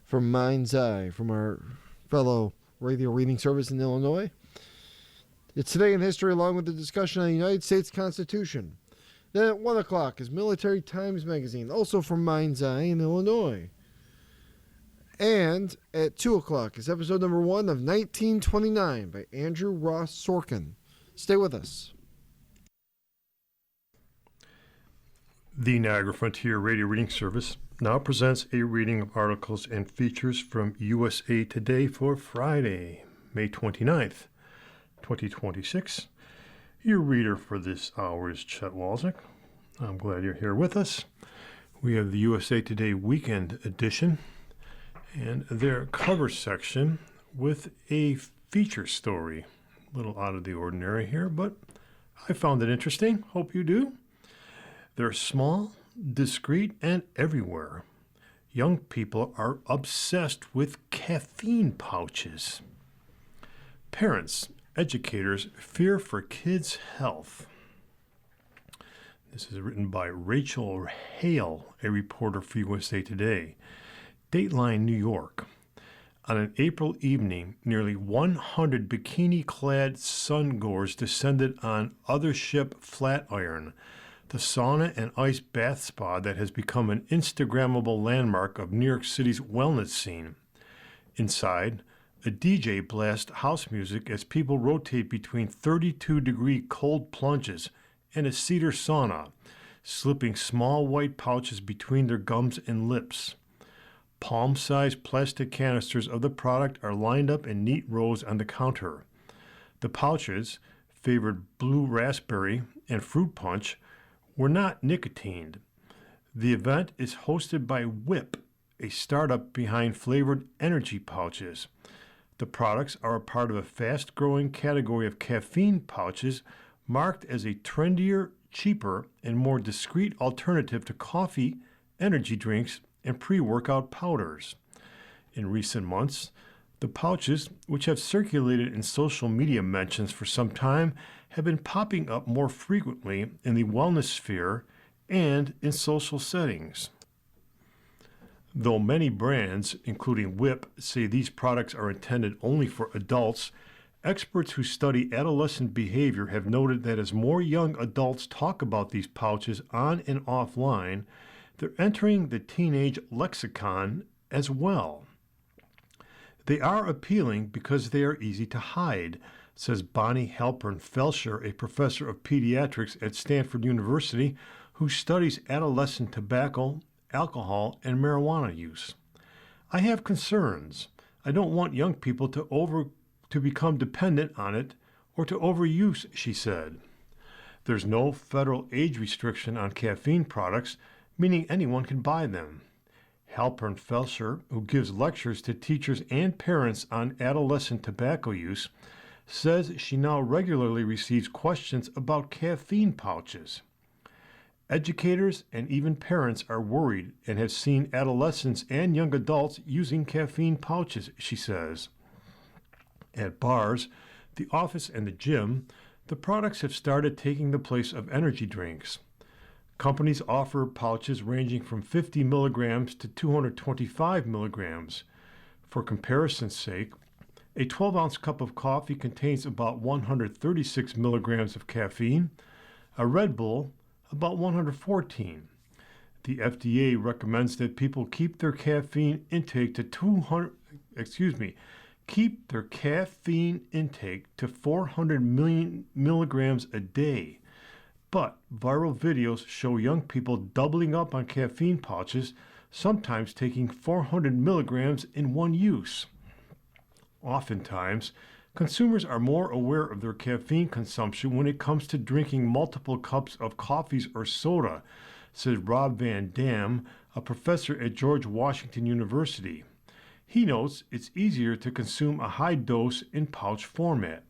from Mind's Eye, from our fellow radio reading service in Illinois. It's Today in History, along with the discussion on the United States Constitution. Then at 1 o'clock is Military Times Magazine, also from Mind's Eye in Illinois. And at 2 o'clock is episode number 1 of 1929 by Andrew Ross Sorkin. Stay with us. The Niagara Frontier Radio Reading Service now presents a reading of articles and features from USA Today for Friday, May 29th, 2026. Your reader for this hour is Chet Walczyk. I'm glad you're here with us. We have the USA Today Weekend Edition and their cover section with a feature story. A little out of the ordinary here, but I found it interesting. Hope you do. They're small, discreet, and everywhere. Young people are obsessed with caffeine pouches. Parents, educators fear for kids' health. This is written by Rachel Hale, a reporter for USA Today. Dateline, New York. On an April evening, nearly 100 bikini-clad sungoers descended on Other Ship Flatiron, the sauna and ice bath spa that has become an Instagrammable landmark of New York City's wellness scene. Inside, a DJ blasts house music as people rotate between 32-degree cold plunges and a cedar sauna, slipping small white pouches between their gums and lips. Palm-sized plastic canisters of the product are lined up in neat rows on the counter. The pouches, favored blue raspberry and fruit punch, were not nicotined. The event is hosted by Whip, a startup behind flavored energy pouches. The products are a part of a fast-growing category of caffeine pouches marked as a trendier, cheaper, and more discreet alternative to coffee, energy drinks, and pre-workout powders. In recent months, the pouches, which have circulated in social media mentions for some time, have been popping up more frequently in the wellness sphere and in social settings. Though many brands, including Whip, say these products are intended only for adults, experts who study adolescent behavior have noted that as more young adults talk about these pouches on and offline, they're entering the teenage lexicon as well. They are appealing because they are easy to hide, says Bonnie Halpern Felsher, a professor of pediatrics at Stanford University who studies adolescent tobacco, alcohol, and marijuana use. I have concerns. I don't want young people to become dependent on it or to overuse, she said. There's no federal age restriction on caffeine products, meaning anyone can buy them. Halpern Felsher, who gives lectures to teachers and parents on adolescent tobacco use, says she now regularly receives questions about caffeine pouches. Educators and even parents are worried and have seen adolescents and young adults using caffeine pouches, she says. At bars, the office, and the gym, the products have started taking the place of energy drinks. Companies offer pouches ranging from 50 milligrams to 225 milligrams. For comparison's sake, a 12-ounce cup of coffee contains about 136 milligrams of caffeine, a Red Bull about 114. The FDA recommends that people keep their caffeine intake to 400 milligrams a day. But viral videos show young people doubling up on caffeine pouches, sometimes taking 400 milligrams in one use. Oftentimes, consumers are more aware of their caffeine consumption when it comes to drinking multiple cups of coffees or soda, says Rob Van Dam, a professor at George Washington University. He notes it's easier to consume a high dose in pouch format.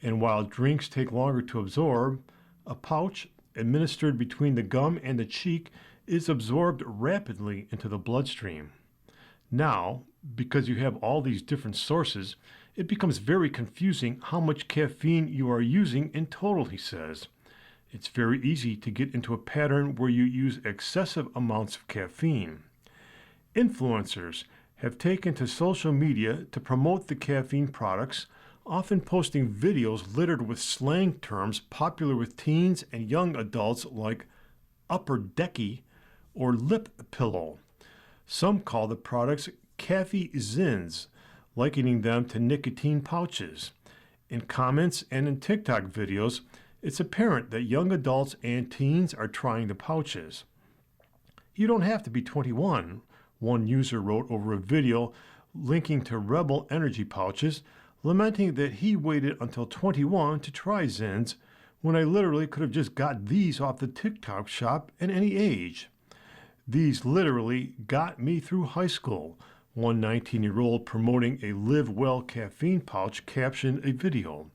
And while drinks take longer to absorb, a pouch administered between the gum and the cheek is absorbed rapidly into the bloodstream. Now, because you have all these different sources, it becomes very confusing how much caffeine you are using in total, he says. It's very easy to get into a pattern where you use excessive amounts of caffeine. Influencers have taken to social media to promote the caffeine products, often posting videos littered with slang terms popular with teens and young adults like upper decky or lip pillow. Some call the products Caffey Zins, likening them to nicotine pouches. In comments and in TikTok videos, it's apparent that young adults and teens are trying the pouches. You don't have to be 21, one user wrote over a video linking to Rebel Energy pouches, lamenting that he waited until 21 to try Zins when I literally could have just got these off the TikTok shop at any age. These literally got me through high school, one 19-year-old promoting a Live Well caffeine pouch captioned a video.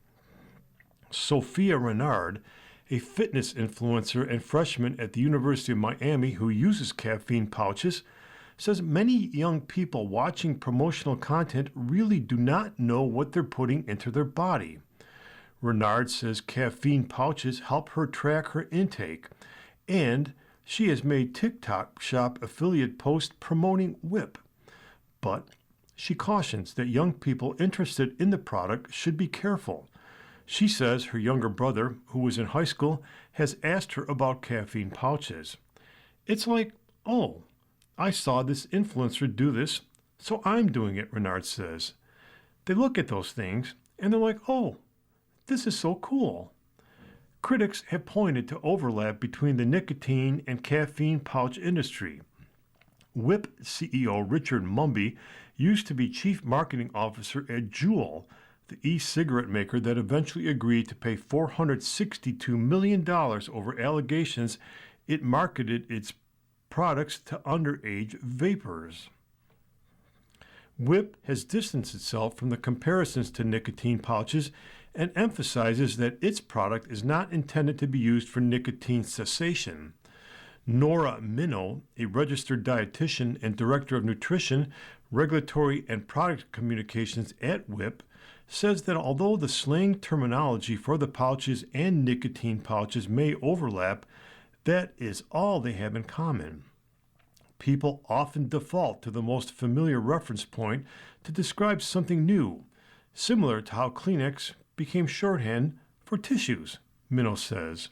Sophia Renard, a fitness influencer and freshman at the University of Miami who uses caffeine pouches, says many young people watching promotional content really do not know what they're putting into their body. Renard says caffeine pouches help her track her intake, and she has made TikTok shop affiliate posts promoting Whip. But she cautions that young people interested in the product should be careful. She says her younger brother, who was in high school, has asked her about caffeine pouches. It's like, oh, I saw this influencer do this, so I'm doing it, Renard says. They look at those things and they're like, oh, this is so cool. Critics have pointed to overlap between the nicotine and caffeine pouch industry. Whip CEO Richard Mumby used to be chief marketing officer at Juul, the e-cigarette maker that eventually agreed to pay $462 million over allegations it marketed its products to underage vapors. Whip has distanced itself from the comparisons to nicotine pouches and emphasizes that its product is not intended to be used for nicotine cessation. Nora Minow, a registered dietitian and director of nutrition, regulatory, and product communications at Whip, says that although the slang terminology for the pouches and nicotine pouches may overlap, that is all they have in common. People often default to the most familiar reference point to describe something new, similar to how Kleenex became shorthand for tissues, Minow says.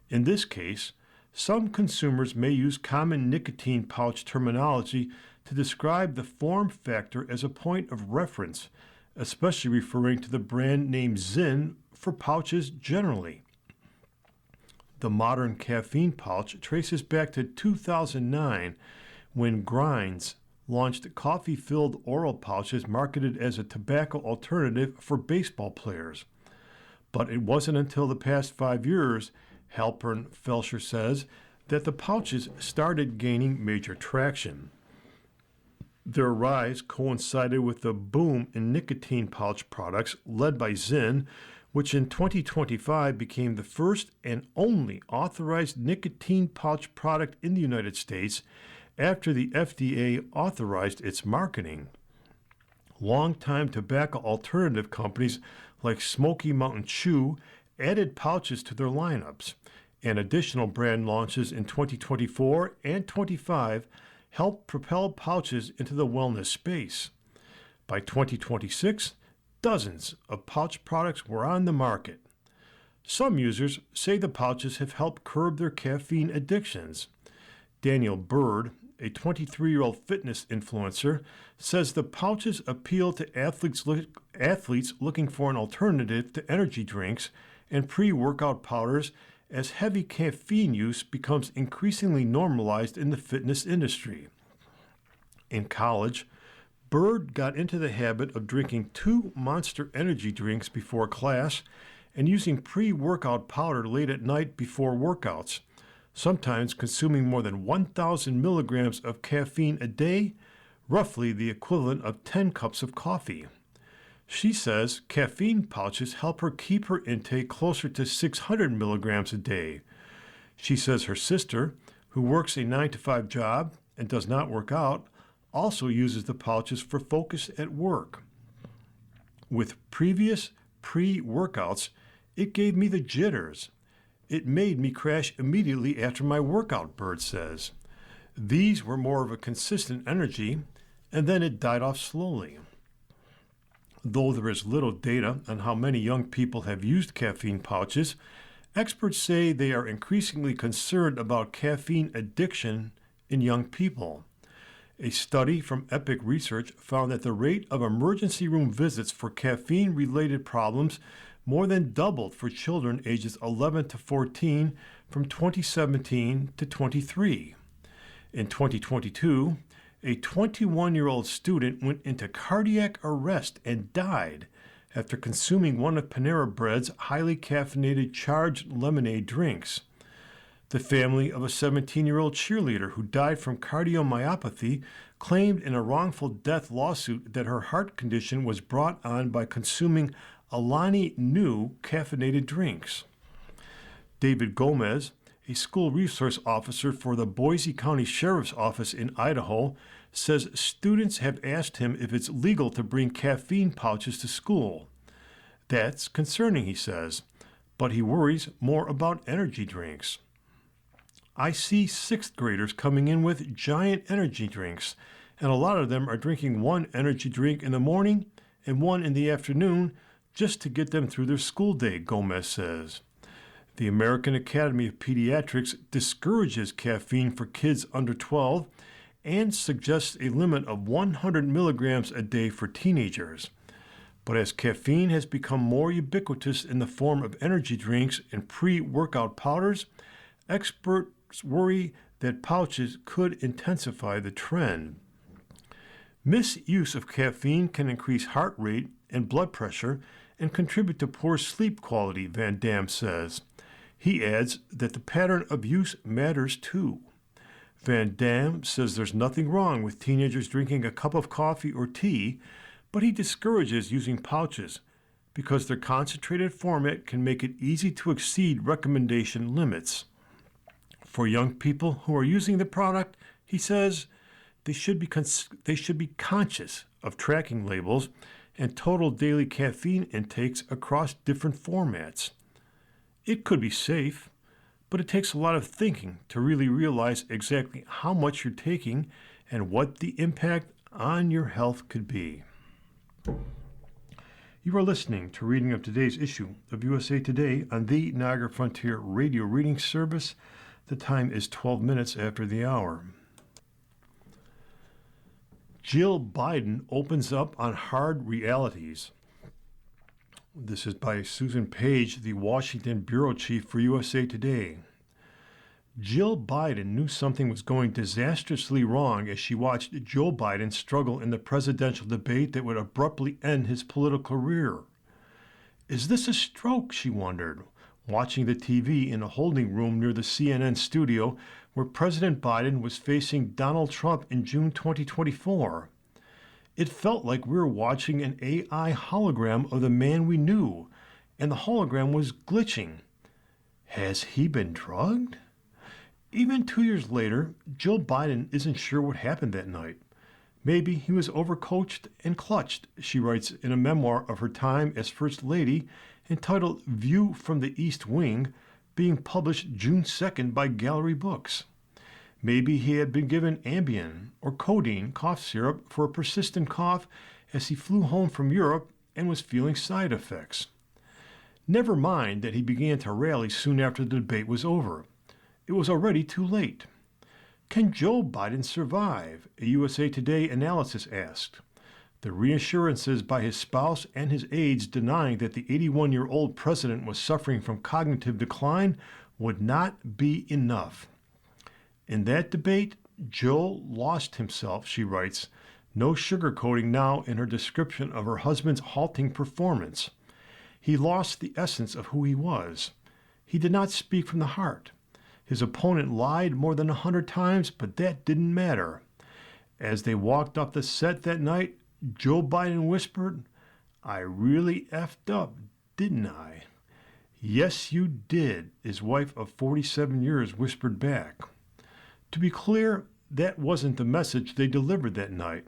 In this case, some consumers may use common nicotine pouch terminology to describe the form factor as a point of reference, especially referring to the brand name Zyn for pouches generally. The modern caffeine pouch traces back to 2009 when Grinds launched coffee-filled oral pouches marketed as a tobacco alternative for baseball players. But it wasn't until the past 5 years, Halpern Felsher says, that the pouches started gaining major traction. Their rise coincided with the boom in nicotine pouch products led by Zyn, which in 2025 became the first and only authorized nicotine pouch product in the United States after the FDA authorized its marketing. Longtime tobacco alternative companies like Smoky Mountain Chew added pouches to their lineups, and additional brand launches in 2024 and 25 helped propel pouches into the wellness space. By 2026, dozens of pouch products were on the market. Some users say the pouches have helped curb their caffeine addictions. Daniel Bird, a 23-year-old fitness influencer, says the pouches appeal to athletes looking for an alternative to energy drinks and pre-workout powders as heavy caffeine use becomes increasingly normalized in the fitness industry. In college, Bird got into the habit of drinking 2 Monster energy drinks before class and using pre-workout powder late at night before workouts, sometimes consuming more than 1,000 milligrams of caffeine a day, roughly the equivalent of 10 cups of coffee. She says caffeine pouches help her keep her intake closer to 600 milligrams a day. She says her sister, who works a 9-to-5 job and does not work out, also uses the pouches for focus at work. With previous pre-workouts, it gave me the jitters. It made me crash immediately after my workout, Bird says. These were more of a consistent energy, and then it died off slowly. Though there is little data on how many young people have used caffeine pouches, experts say they are increasingly concerned about caffeine addiction in young people. A study from Epic Research found that the rate of emergency room visits for caffeine-related problems more than doubled for children ages 11 to 14 from 2017 to 23. In 2022, a 21-year-old student went into cardiac arrest and died after consuming one of Panera Bread's highly caffeinated charged lemonade drinks. The family of a 17-year-old cheerleader who died from cardiomyopathy claimed in a wrongful death lawsuit that her heart condition was brought on by consuming Alani Nu caffeinated drinks. David Gomez, a school resource officer for the Boise County Sheriff's Office in Idaho, says students have asked him if it's legal to bring caffeine pouches to school. That's concerning, he says, but he worries more about energy drinks. I see sixth graders coming in with giant energy drinks, and a lot of them are drinking one energy drink in the morning and one in the afternoon just to get them through their school day, Gomez says. The American Academy of Pediatrics discourages caffeine for kids under 12 and suggests a limit of 100 milligrams a day for teenagers. But as caffeine has become more ubiquitous in the form of energy drinks and pre-workout powders, experts worry that pouches could intensify the trend. Misuse of caffeine can increase heart rate and blood pressure and contribute to poor sleep quality, Van Dam says. He adds that the pattern of use matters too. Van Dam says there's nothing wrong with teenagers drinking a cup of coffee or tea, but he discourages using pouches because their concentrated format can make it easy to exceed recommendation limits. For young people who are using the product, he says, they should be conscious of tracking labels and total daily caffeine intakes across different formats. It could be safe, but it takes a lot of thinking to really realize exactly how much you're taking and what the impact on your health could be. You are listening to reading of today's issue of USA Today on the Niagara Frontier Radio Reading Service. The time is 12 minutes after the hour. Jill Biden opens up on hard realities. This is by Susan Page, the Washington bureau chief for USA Today. Jill Biden knew something was going disastrously wrong as she watched Joe Biden struggle in the presidential debate that would abruptly end his political career. Is this a stroke, she wondered, watching the TV in a holding room near the CNN studio where President Biden was facing Donald Trump in June 2024. It felt like we were watching an AI hologram of the man we knew, and the hologram was glitching. Has he been drugged? Even 2 years later, Jill Biden isn't sure what happened that night. Maybe he was overcoached and clutched, she writes in a memoir of her time as First Lady entitled View from the East Wing, being published June 2nd by Gallery Books. Maybe he had been given Ambien or codeine cough syrup for a persistent cough as he flew home from Europe and was feeling side effects. Never mind that he began to rally soon after the debate was over. It was already too late. Can Joe Biden survive? A USA Today analysis asked. The reassurances by his spouse and his aides denying that the 81-year-old president was suffering from cognitive decline would not be enough. In that debate, Joe lost himself, she writes, no sugarcoating now in her description of her husband's halting performance. He lost the essence of who he was. He did not speak from the heart. His opponent lied more than 100 times, but that didn't matter. As they walked off the set that night, Joe Biden whispered, I really effed up, didn't I? Yes, you did, his wife of 47 years whispered back. To be clear, that wasn't the message they delivered that night.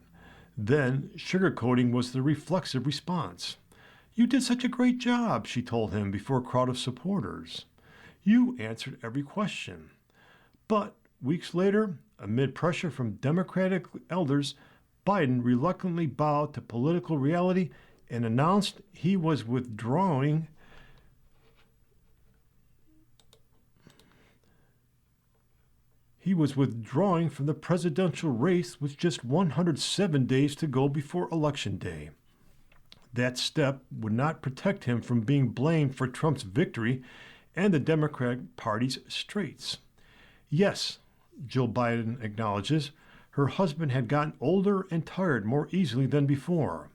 Then, sugarcoating was the reflexive response. You did such a great job, she told him before a crowd of supporters. You answered every question. But weeks later, amid pressure from Democratic elders, Biden reluctantly bowed to political reality and announced he was withdrawing from the presidential race with just 107 days to go before Election Day. That step would not protect him from being blamed for Trump's victory and the Democratic Party's straits. Yes, Jill Biden acknowledges, her husband had gotten older and tired more easily than before.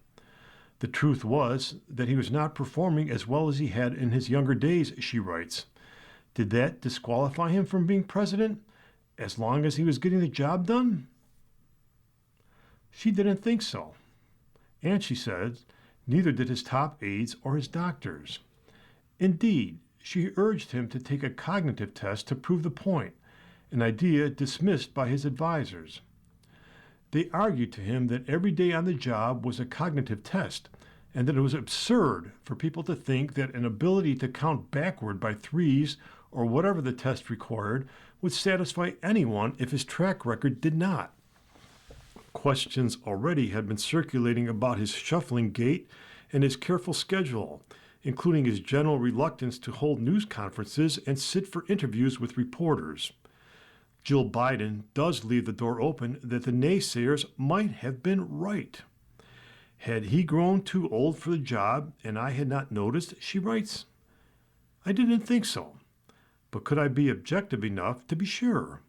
The truth was that he was not performing as well as he had in his younger days, she writes. Did that disqualify him from being president, as long as he was getting the job done? She didn't think so. And she said, neither did his top aides or his doctors. Indeed, she urged him to take a cognitive test to prove the point, an idea dismissed by his advisors. They argued to him that every day on the job was a cognitive test, and that it was absurd for people to think that an ability to count backward by threes or whatever the test required would satisfy anyone if his track record did not. Questions already had been circulating about his shuffling gait and his careful schedule, including his general reluctance to hold news conferences and sit for interviews with reporters. Jill Biden does leave the door open that the naysayers might have been right. Had he grown too old for the job and I had not noticed, she writes? I didn't think so, but could I be objective enough to be sure?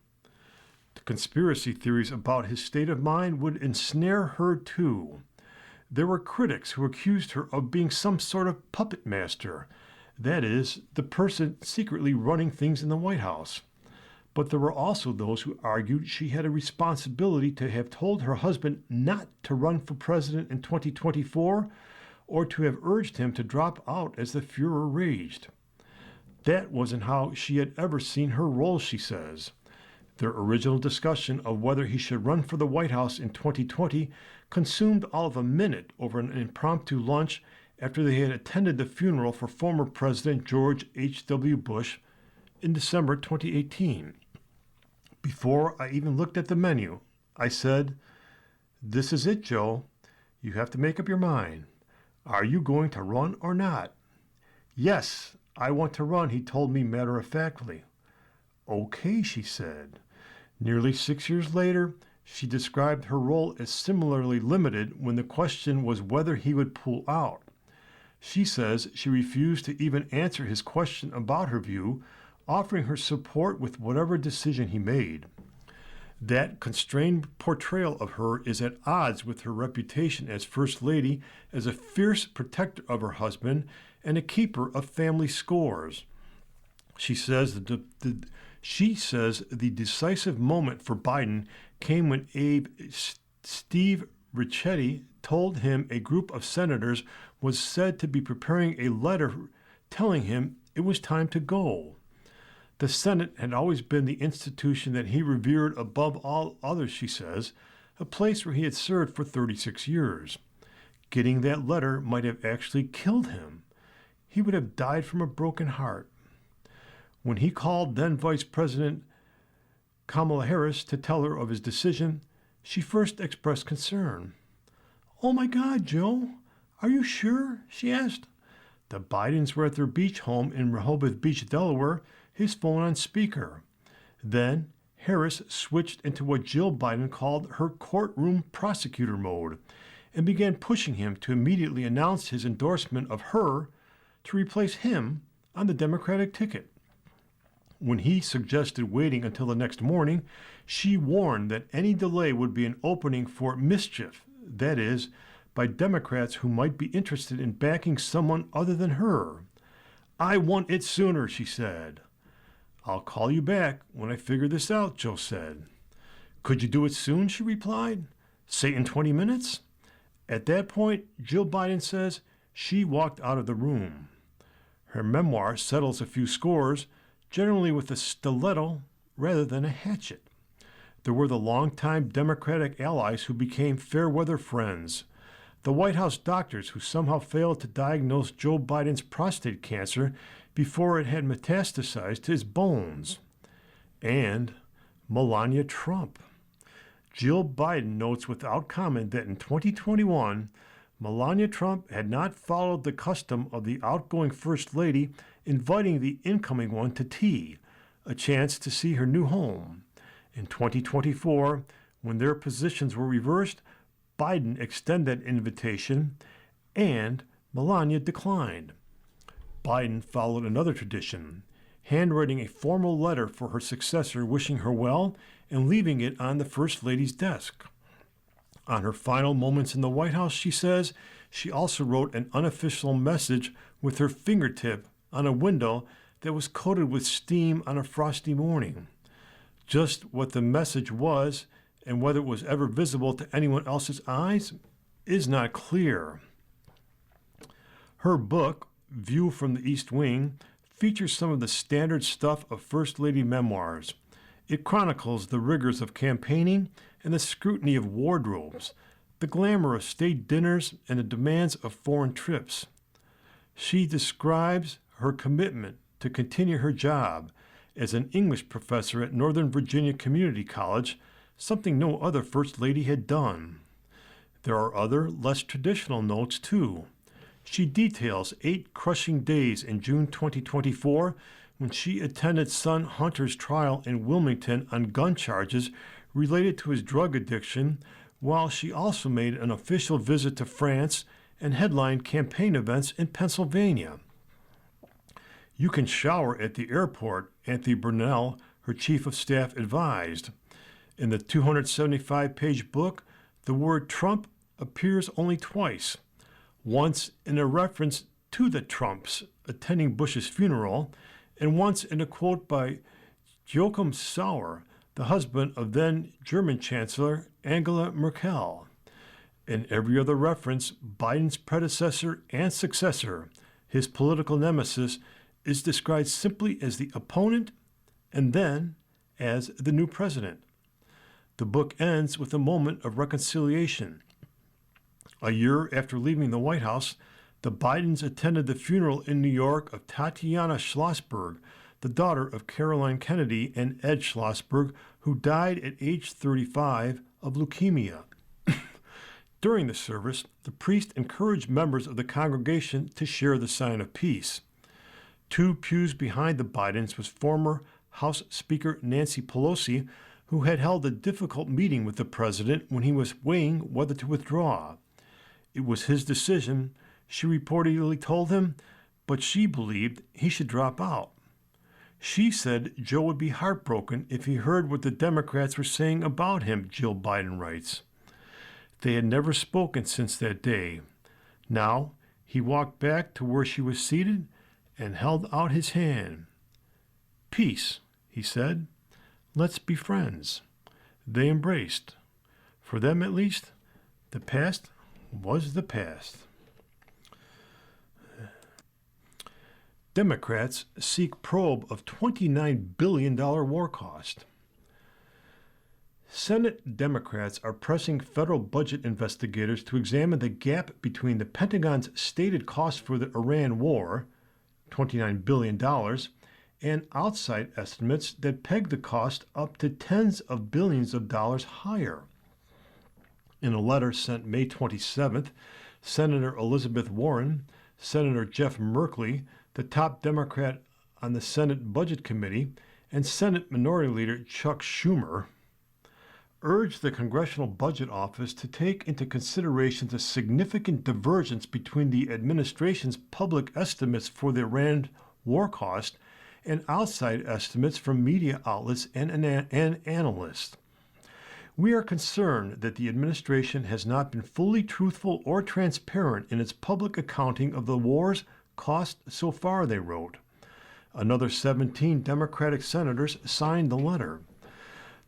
The conspiracy theories about his state of mind would ensnare her too. There were critics who accused her of being some sort of puppet master, that is, the person secretly running things in the White House. But there were also those who argued she had a responsibility to have told her husband not to run for president in 2024 or to have urged him to drop out as the furor raged. That wasn't how she had ever seen her role, she says. Their original discussion of whether he should run for the White House in 2020 consumed all of a minute over an impromptu lunch after they had attended the funeral for former President George H.W. Bush in December 2018. Before I even looked at the menu, I said, "This is it, Joe. You have to make up your mind. Are you going to run or not?" "Yes, I want to run," he told me matter-of-factly. "Okay," she said. Nearly 6 years later, she described her role as similarly limited when the question was whether he would pull out. She says she refused to even answer his question about her view, offering her support with whatever decision he made. That constrained portrayal of her is at odds with her reputation as First Lady, as a fierce protector of her husband and a keeper of family scores. She says the decisive moment for Biden came when Steve Ricchetti told him a group of senators was said to be preparing a letter telling him it was time to go. The Senate had always been the institution that he revered above all others, she says, a place where he had served for 36 years. Getting that letter might have actually killed him. He would have died from a broken heart. When he called then Vice President Kamala Harris to tell her of his decision, she first expressed concern. "Oh my God, Joe, are you sure?" she asked. The Bidens were at their beach home in Rehoboth Beach, Delaware, his phone on speaker. Then Harris switched into what Jill Biden called her courtroom prosecutor mode and began pushing him to immediately announce his endorsement of her to replace him on the Democratic ticket. When he suggested waiting until the next morning, she warned that any delay would be an opening for mischief, that is, by Democrats who might be interested in backing someone other than her. "I want it sooner," she said. "I'll call you back when I figure this out," Joe said. "Could you do it soon?" she replied. "Say in 20 minutes?" At that point, Jill Biden says she walked out of the room. Her memoir settles a few scores, generally with a stiletto rather than a hatchet. There were the longtime Democratic allies who became fair-weather friends, the White House doctors who somehow failed to diagnose Joe Biden's prostate cancer before it had metastasized to his bones, and Melania Trump. Jill Biden notes without comment that in 2021, Melania Trump had not followed the custom of the outgoing First Lady inviting the incoming one to tea, a chance to see her new home. In 2024, when their positions were reversed, Biden extended that invitation, and Melania declined. Biden followed another tradition, handwriting a formal letter for her successor wishing her well and leaving it on the First Lady's desk. On her final moments in the White House, she says, she also wrote an unofficial message with her fingertip on a window that was coated with steam on a frosty morning. Just what the message was and whether it was ever visible to anyone else's eyes is not clear. Her book, View from the East Wing, features some of the standard stuff of First Lady memoirs. It chronicles the rigors of campaigning and the scrutiny of wardrobes, the glamour of state dinners and the demands of foreign trips. She describes her commitment to continue her job as an English professor at Northern Virginia Community College, something no other First Lady had done. There are other, less traditional notes, too. She details 8 crushing days in June 2024 when she attended son Hunter's trial in Wilmington on gun charges related to his drug addiction, while she also made an official visit to France and headlined campaign events in Pennsylvania. You can shower at the airport, Anthony Burnell, her chief of staff, advised. In the 275-page book, the word Trump appears only twice, once in a reference to the Trumps attending Bush's funeral, and once in a quote by Joachim Sauer, the husband of then German Chancellor Angela Merkel. In every other reference, Biden's predecessor and successor, his political nemesis, is described simply as the opponent and then as the new president. The book ends with a moment of reconciliation. A year after leaving the White House, the Bidens attended the funeral in New York of Tatiana Schlossberg, the daughter of Caroline Kennedy and Ed Schlossberg, who died at age 35 of leukemia. During the service, the priest encouraged members of the congregation to share the sign of peace. 2 pews behind the Bidens was former House Speaker Nancy Pelosi, who had held a difficult meeting with the president when he was weighing whether to withdraw. It was his decision, she reportedly told him, but she believed he should drop out. She said Joe would be heartbroken if he heard what the Democrats were saying about him, Jill Biden writes. They had never spoken since that day. Now, he walked back to where she was seated and held out his hand. Peace, he said. Let's be friends. They embraced. For them, at least, the past was the past. Democrats seek probe of $29 billion war cost. Senate Democrats are pressing federal budget investigators to examine the gap between the Pentagon's stated cost for the Iran war, $29 billion, and outside estimates that peg the cost up to tens of billions of dollars higher. In a letter sent May 27th, Senator Elizabeth Warren, Senator Jeff Merkley, the top Democrat on the Senate Budget Committee, and Senate Minority Leader Chuck Schumer urged the Congressional Budget Office to take into consideration the significant divergence between the administration's public estimates for the Iran war cost and outside estimates from media outlets and analysts. We are concerned that the administration has not been fully truthful or transparent in its public accounting of the war's cost so far, they wrote. Another 17 Democratic senators signed the letter.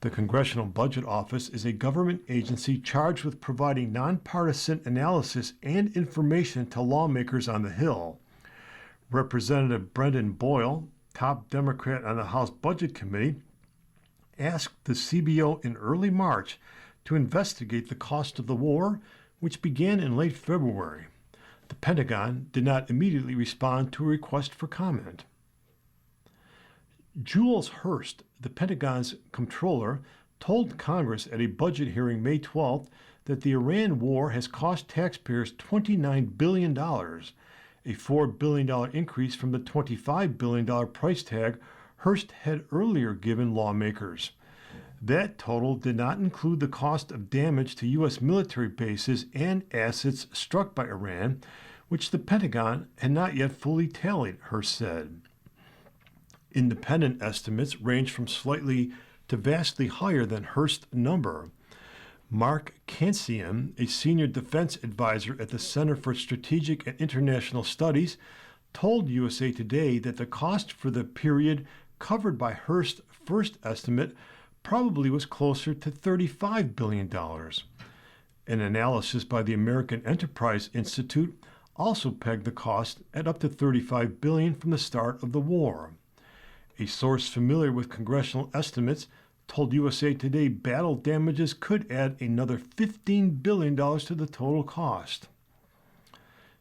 The Congressional Budget Office is a government agency charged with providing nonpartisan analysis and information to lawmakers on the Hill. Representative Brendan Boyle, top Democrat on the House Budget Committee, asked the CBO in early March to investigate the cost of the war, which began in late February. The Pentagon did not immediately respond to a request for comment. Jules Hurst, the Pentagon's comptroller, told Congress at a budget hearing May 12th that the Iran war has cost taxpayers $29 billion, a $4 billion increase from the $25 billion price tag Hearst had earlier given lawmakers. That total did not include the cost of damage to U.S. military bases and assets struck by Iran, which the Pentagon had not yet fully tallied, Hearst said. Independent estimates range from slightly to vastly higher than Hearst's number. Mark Cancian, a senior defense advisor at the Center for Strategic and International Studies, told USA Today that the cost for the period covered by Hearst's first estimate probably was closer to $35 billion. An analysis by the American Enterprise Institute also pegged the cost at up to $35 billion from the start of the war. A source familiar with congressional estimates told USA Today battle damages could add another $15 billion to the total cost.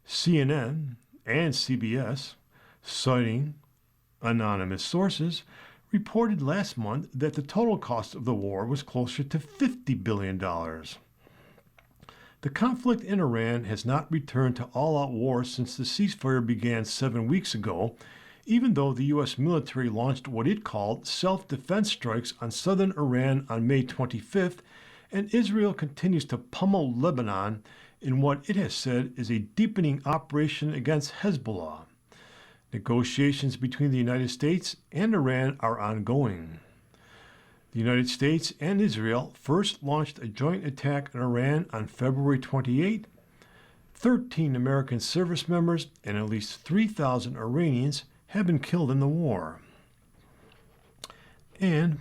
CNN and CBS, citing anonymous sources, reported last month that the total cost of the war was closer to $50 billion. The conflict in Iran has not returned to all-out war since the ceasefire began 7 weeks ago, even though the U.S. military launched what it called self-defense strikes on southern Iran on May 25th, and Israel continues to pummel Lebanon in what it has said is a deepening operation against Hezbollah. Negotiations between the United States and Iran are ongoing. The United States and Israel first launched a joint attack on Iran on February 28. 13 American service members and at least 3,000 Iranians have been killed in the war. And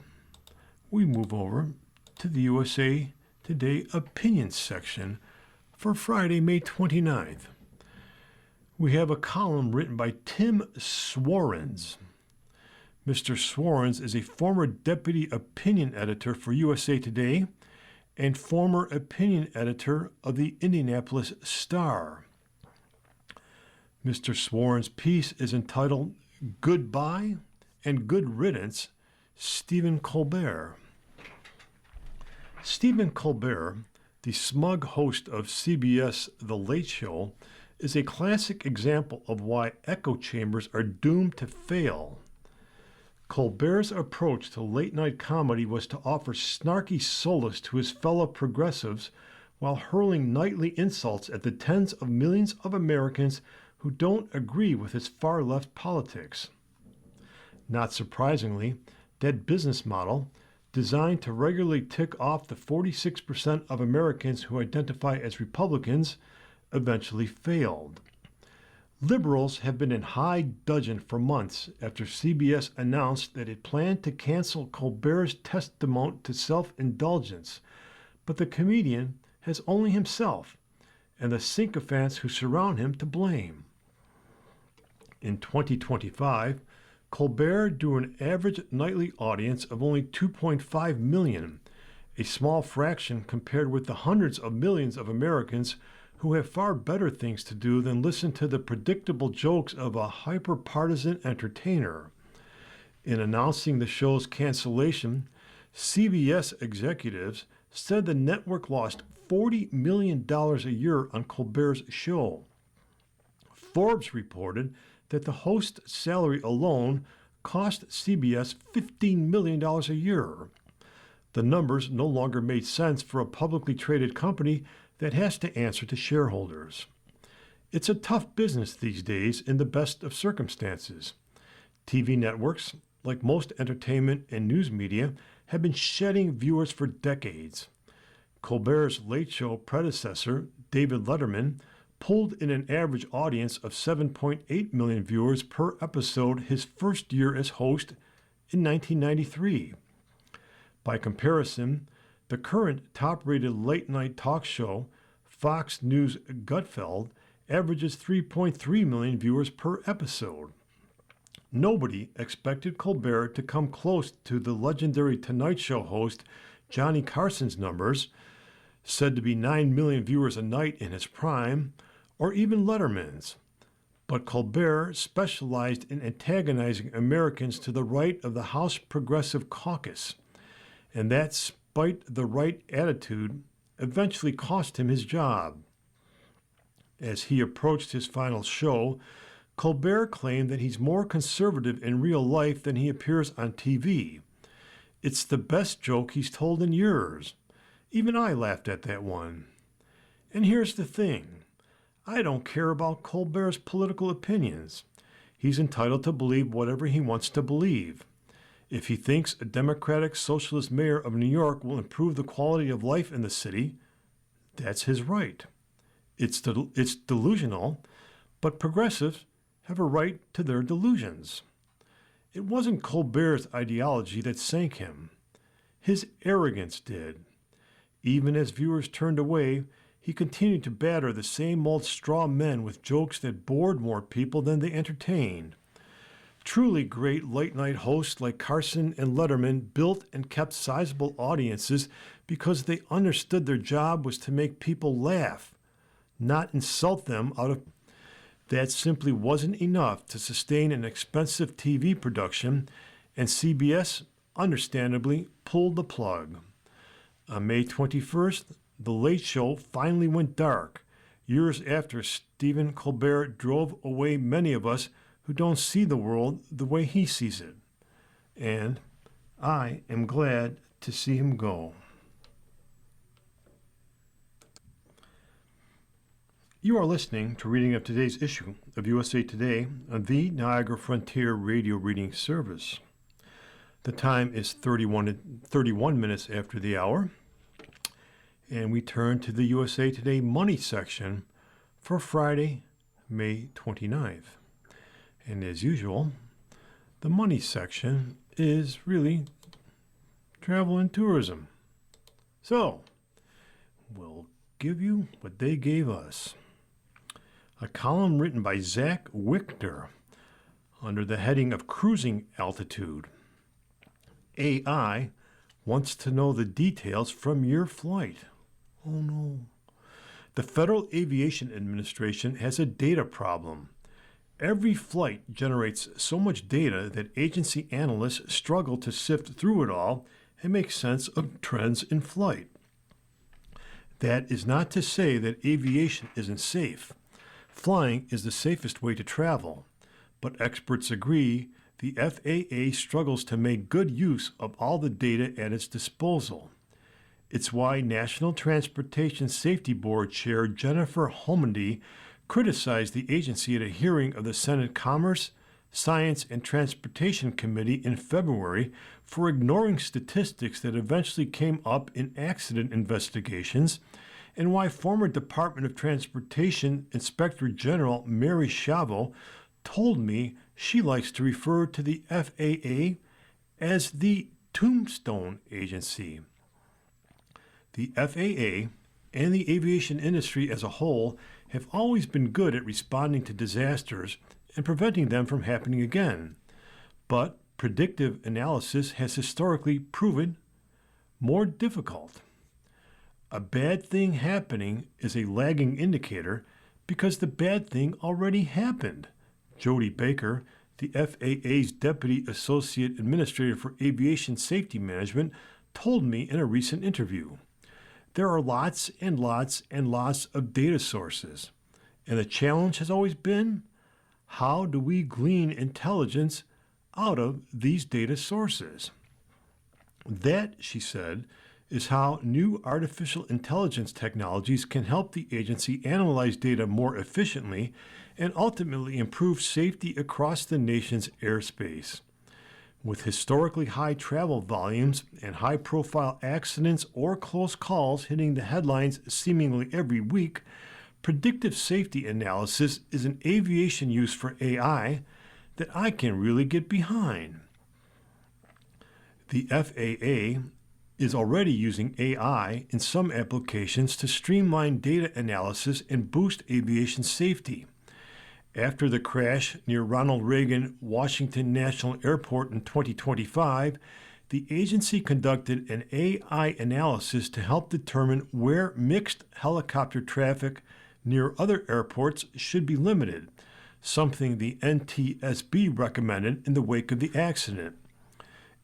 we move over to the USA Today Opinion section for Friday, May 29th. We have a column written by Tim Swarens. Mr. Swarens is a former deputy opinion editor for USA Today and former opinion editor of the Indianapolis Star. Mr. Swarens' piece is entitled Goodbye and Good Riddance, Stephen Colbert. Stephen Colbert, the smug host of CBS The Late Show, is a classic example of why echo chambers are doomed to fail. Colbert's approach to late-night comedy was to offer snarky solace to his fellow progressives while hurling nightly insults at the tens of millions of Americans who don't agree with his far-left politics. Not surprisingly, that business model, designed to regularly tick off the 46% of Americans who identify as Republicans, eventually failed. Liberals have been in high dudgeon for months after CBS announced that it planned to cancel Colbert's testament to self-indulgence, but the comedian has only himself and the sycophants who surround him to blame. In 2025, Colbert drew an average nightly audience of only 2.5 million, a small fraction compared with the hundreds of millions of Americans who have far better things to do than listen to the predictable jokes of a hyper-partisan entertainer. In announcing the show's cancellation, CBS executives said the network lost $40 million a year on Colbert's show. Forbes reported that the host's salary alone cost CBS $15 million a year. The numbers no longer made sense for a publicly traded company that has to answer to shareholders. It's a tough business these days in the best of circumstances. TV networks, like most entertainment and news media, have been shedding viewers for decades. Colbert's Late Show predecessor, David Letterman, pulled in an average audience of 7.8 million viewers per episode his first year as host in 1993. By comparison, the current top-rated late-night talk show, Fox News Gutfeld, averages 3.3 million viewers per episode. Nobody expected Colbert to come close to the legendary Tonight Show host Johnny Carson's numbers, said to be 9 million viewers a night in his prime, or even Letterman's. But Colbert specialized in antagonizing Americans to the right of the House Progressive Caucus, and that despite the right attitude, eventually cost him his job. As he approached his final show, Colbert claimed that he's more conservative in real life than he appears on TV. It's the best joke he's told in years. Even I laughed at that one. And here's the thing. I don't care about Colbert's political opinions. He's entitled to believe whatever he wants to believe. If he thinks a Democratic Socialist mayor of New York will improve the quality of life in the city, that's his right. It's delusional, but progressives have a right to their delusions. It wasn't Colbert's ideology that sank him. His arrogance did. Even as viewers turned away, he continued to batter the same old straw men with jokes that bored more people than they entertained. Truly great late-night hosts like Carson and Letterman built and kept sizable audiences because they understood their job was to make people laugh, not insult them out of. That simply wasn't enough to sustain an expensive TV production, and CBS, understandably, pulled the plug. On May 21st, The Late Show finally went dark, years after Stephen Colbert drove away many of us who don't see the world the way he sees it. And I am glad to see him go. You are listening to reading of today's issue of USA Today on the Niagara Frontier Radio Reading Service. The time is 31 minutes after the hour, and we turn to the USA Today Money section for Friday, May 29th. And as usual, the money section is really travel and tourism. So, we'll give you what they gave us. A column written by Zach Wichter under the heading of Cruising Altitude. AI wants to know the details from your flight. Oh no. The Federal Aviation Administration has a data problem. Every flight generates so much data that agency analysts struggle to sift through it all and make sense of trends in flight. That is not to say that aviation isn't safe. Flying is the safest way to travel, but experts agree the FAA struggles to make good use of all the data at its disposal. It's why National Transportation Safety Board Chair Jennifer Homendy criticized the agency at a hearing of the Senate Commerce, Science, and Transportation Committee in February for ignoring statistics that eventually came up in accident investigations, and why former Department of Transportation Inspector General Mary Chavo told me she likes to refer to the FAA as the Tombstone Agency. The FAA and the aviation industry as a whole have always been good at responding to disasters and preventing them from happening again. But predictive analysis has historically proven more difficult. A bad thing happening is a lagging indicator because the bad thing already happened. Jody Baker, the FAA's Deputy Associate Administrator for Aviation Safety Management, told me in a recent interview. There are lots and lots and lots of data sources, and the challenge has always been, how do we glean intelligence out of these data sources? That, she said, is how new artificial intelligence technologies can help the agency analyze data more efficiently and ultimately improve safety across the nation's airspace. With historically high travel volumes and high-profile accidents or close calls hitting the headlines seemingly every week, predictive safety analysis is an aviation use for AI that I can really get behind. The FAA is already using AI in some applications to streamline data analysis and boost aviation safety. After the crash near Ronald Reagan Washington National Airport in 2025, the agency conducted an AI analysis to help determine where mixed helicopter traffic near other airports should be limited, something the NTSB recommended in the wake of the accident.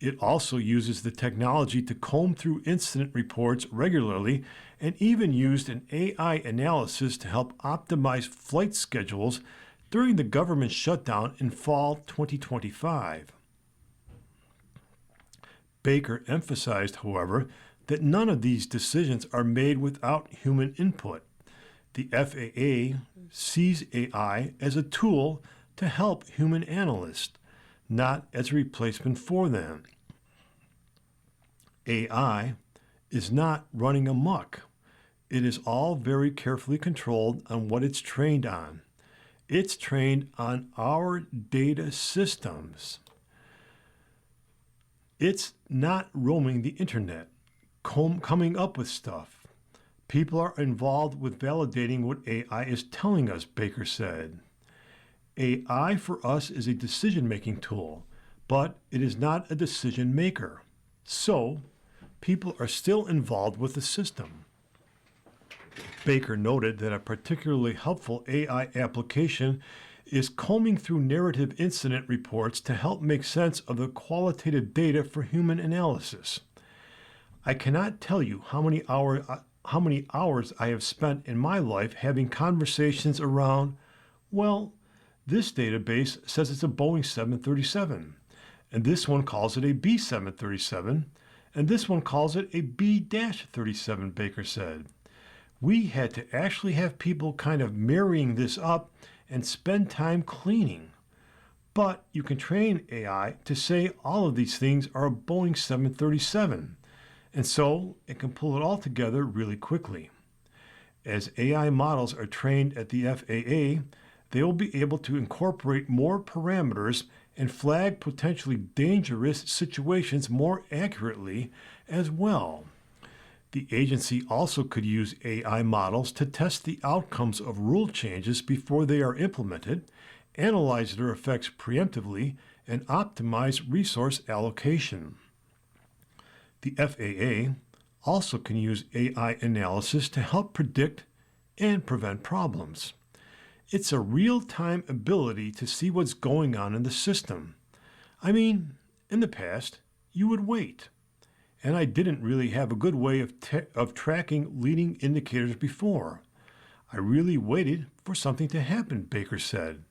It also uses the technology to comb through incident reports regularly and even used an AI analysis to help optimize flight schedules during the government shutdown in fall 2025. Baker emphasized, however, that none of these decisions are made without human input. The FAA sees AI as a tool to help human analysts, not as a replacement for them. AI is not running amok. It is all very carefully controlled on what it's trained on. It's trained on our data systems. It's not roaming the internet, coming up with stuff. People are involved with validating what AI is telling us, Baker said. AI for us is a decision-making tool, but it is not a decision maker. So, people are still involved with the system. Baker noted that a particularly helpful AI application is combing through narrative incident reports to help make sense of the qualitative data for human analysis. I cannot tell you how many hours I have spent in my life having conversations around, well, this database says it's a Boeing 737, and this one calls it a B-737, and this one calls it a B-37, Baker said. We had to actually have people kind of marrying this up and spend time cleaning. But you can train AI to say all of these things are a Boeing 737, and so it can pull it all together really quickly. As AI models are trained at the FAA, they will be able to incorporate more parameters and flag potentially dangerous situations more accurately as well. The agency also could use AI models to test the outcomes of rule changes before they are implemented, analyze their effects preemptively, and optimize resource allocation. The FAA also can use AI analysis to help predict and prevent problems. It's a real-time ability to see what's going on in the system. I mean, in the past, you would wait. And I didn't really have a good way of tracking leading indicators before. I really waited for something to happen, Baker said.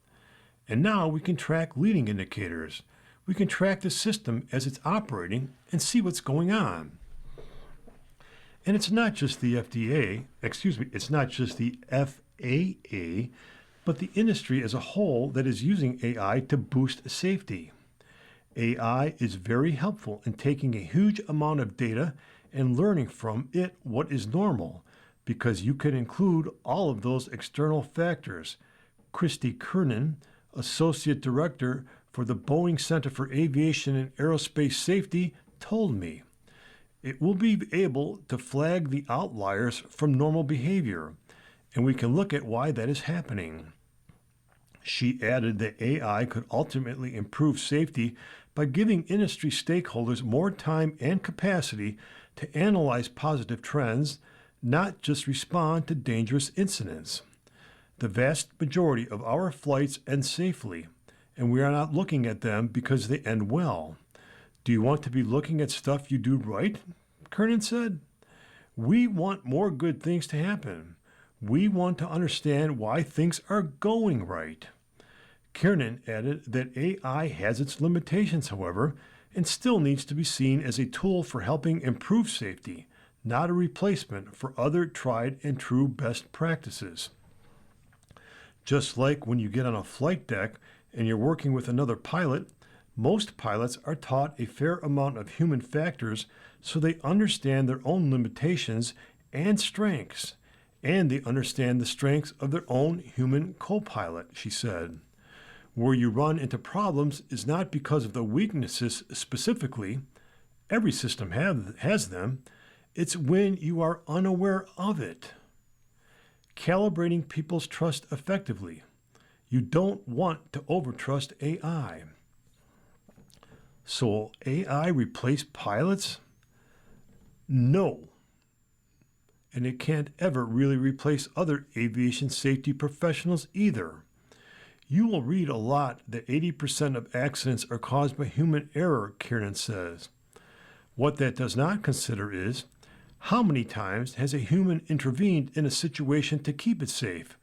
And now we can track leading indicators. We can track the system as it's operating and see what's going on. And it's not just the it's not just the FAA, but the industry as a whole that is using AI to boost safety. AI is very helpful in taking a huge amount of data and learning from it what is normal, because you can include all of those external factors. Christy Kernan, Associate Director for the Boeing Center for Aviation and Aerospace Safety, told me. It will be able to flag the outliers from normal behavior, and we can look at why that is happening. She added that AI could ultimately improve safety by giving industry stakeholders more time and capacity to analyze positive trends, not just respond to dangerous incidents. The vast majority of our flights end safely, and we are not looking at them because they end well. Do you want to be looking at stuff you do right? Kernan said. We want more good things to happen. We want to understand why things are going right. Kernan added that AI has its limitations, however, and still needs to be seen as a tool for helping improve safety, not a replacement for other tried and true best practices. Just like when you get on a flight deck and you're working with another pilot, most pilots are taught a fair amount of human factors so they understand their own limitations and strengths, and they understand the strengths of their own human co-pilot, she said. Where you run into problems is not because of the weaknesses specifically. Every system has them. It's when you are unaware of it. Calibrating people's trust effectively. You don't want to overtrust AI. So will AI replace pilots? No. And it can't ever really replace other aviation safety professionals either. You will read a lot that 80% of accidents are caused by human error, Kiernan says. What that does not consider is how many times has a human intervened in a situation to keep it safe,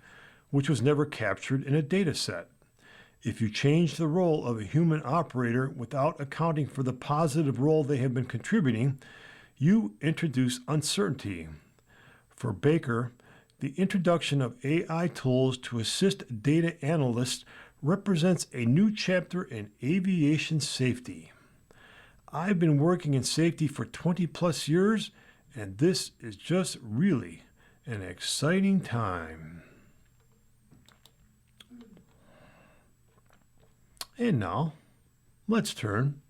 which was never captured in a data set. If you change the role of a human operator without accounting for the positive role they have been contributing, you introduce uncertainty. For Baker, the introduction of AI tools to assist data analysts represents a new chapter in aviation safety. I've been working in safety for 20 plus years, and this is just really an exciting time. And now, let's turn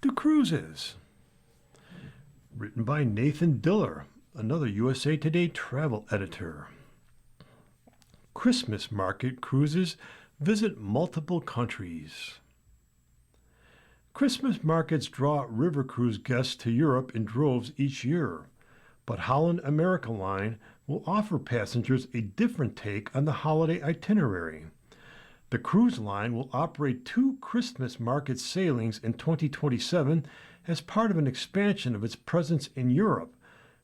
to cruises. Written by Nathan Diller, another USA Today travel editor. Christmas market cruises visit multiple countries. Christmas markets draw river cruise guests to Europe in droves each year, but Holland America Line will offer passengers a different take on the holiday itinerary. The cruise line will operate 2 Christmas market sailings in 2027 as part of an expansion of its presence in Europe,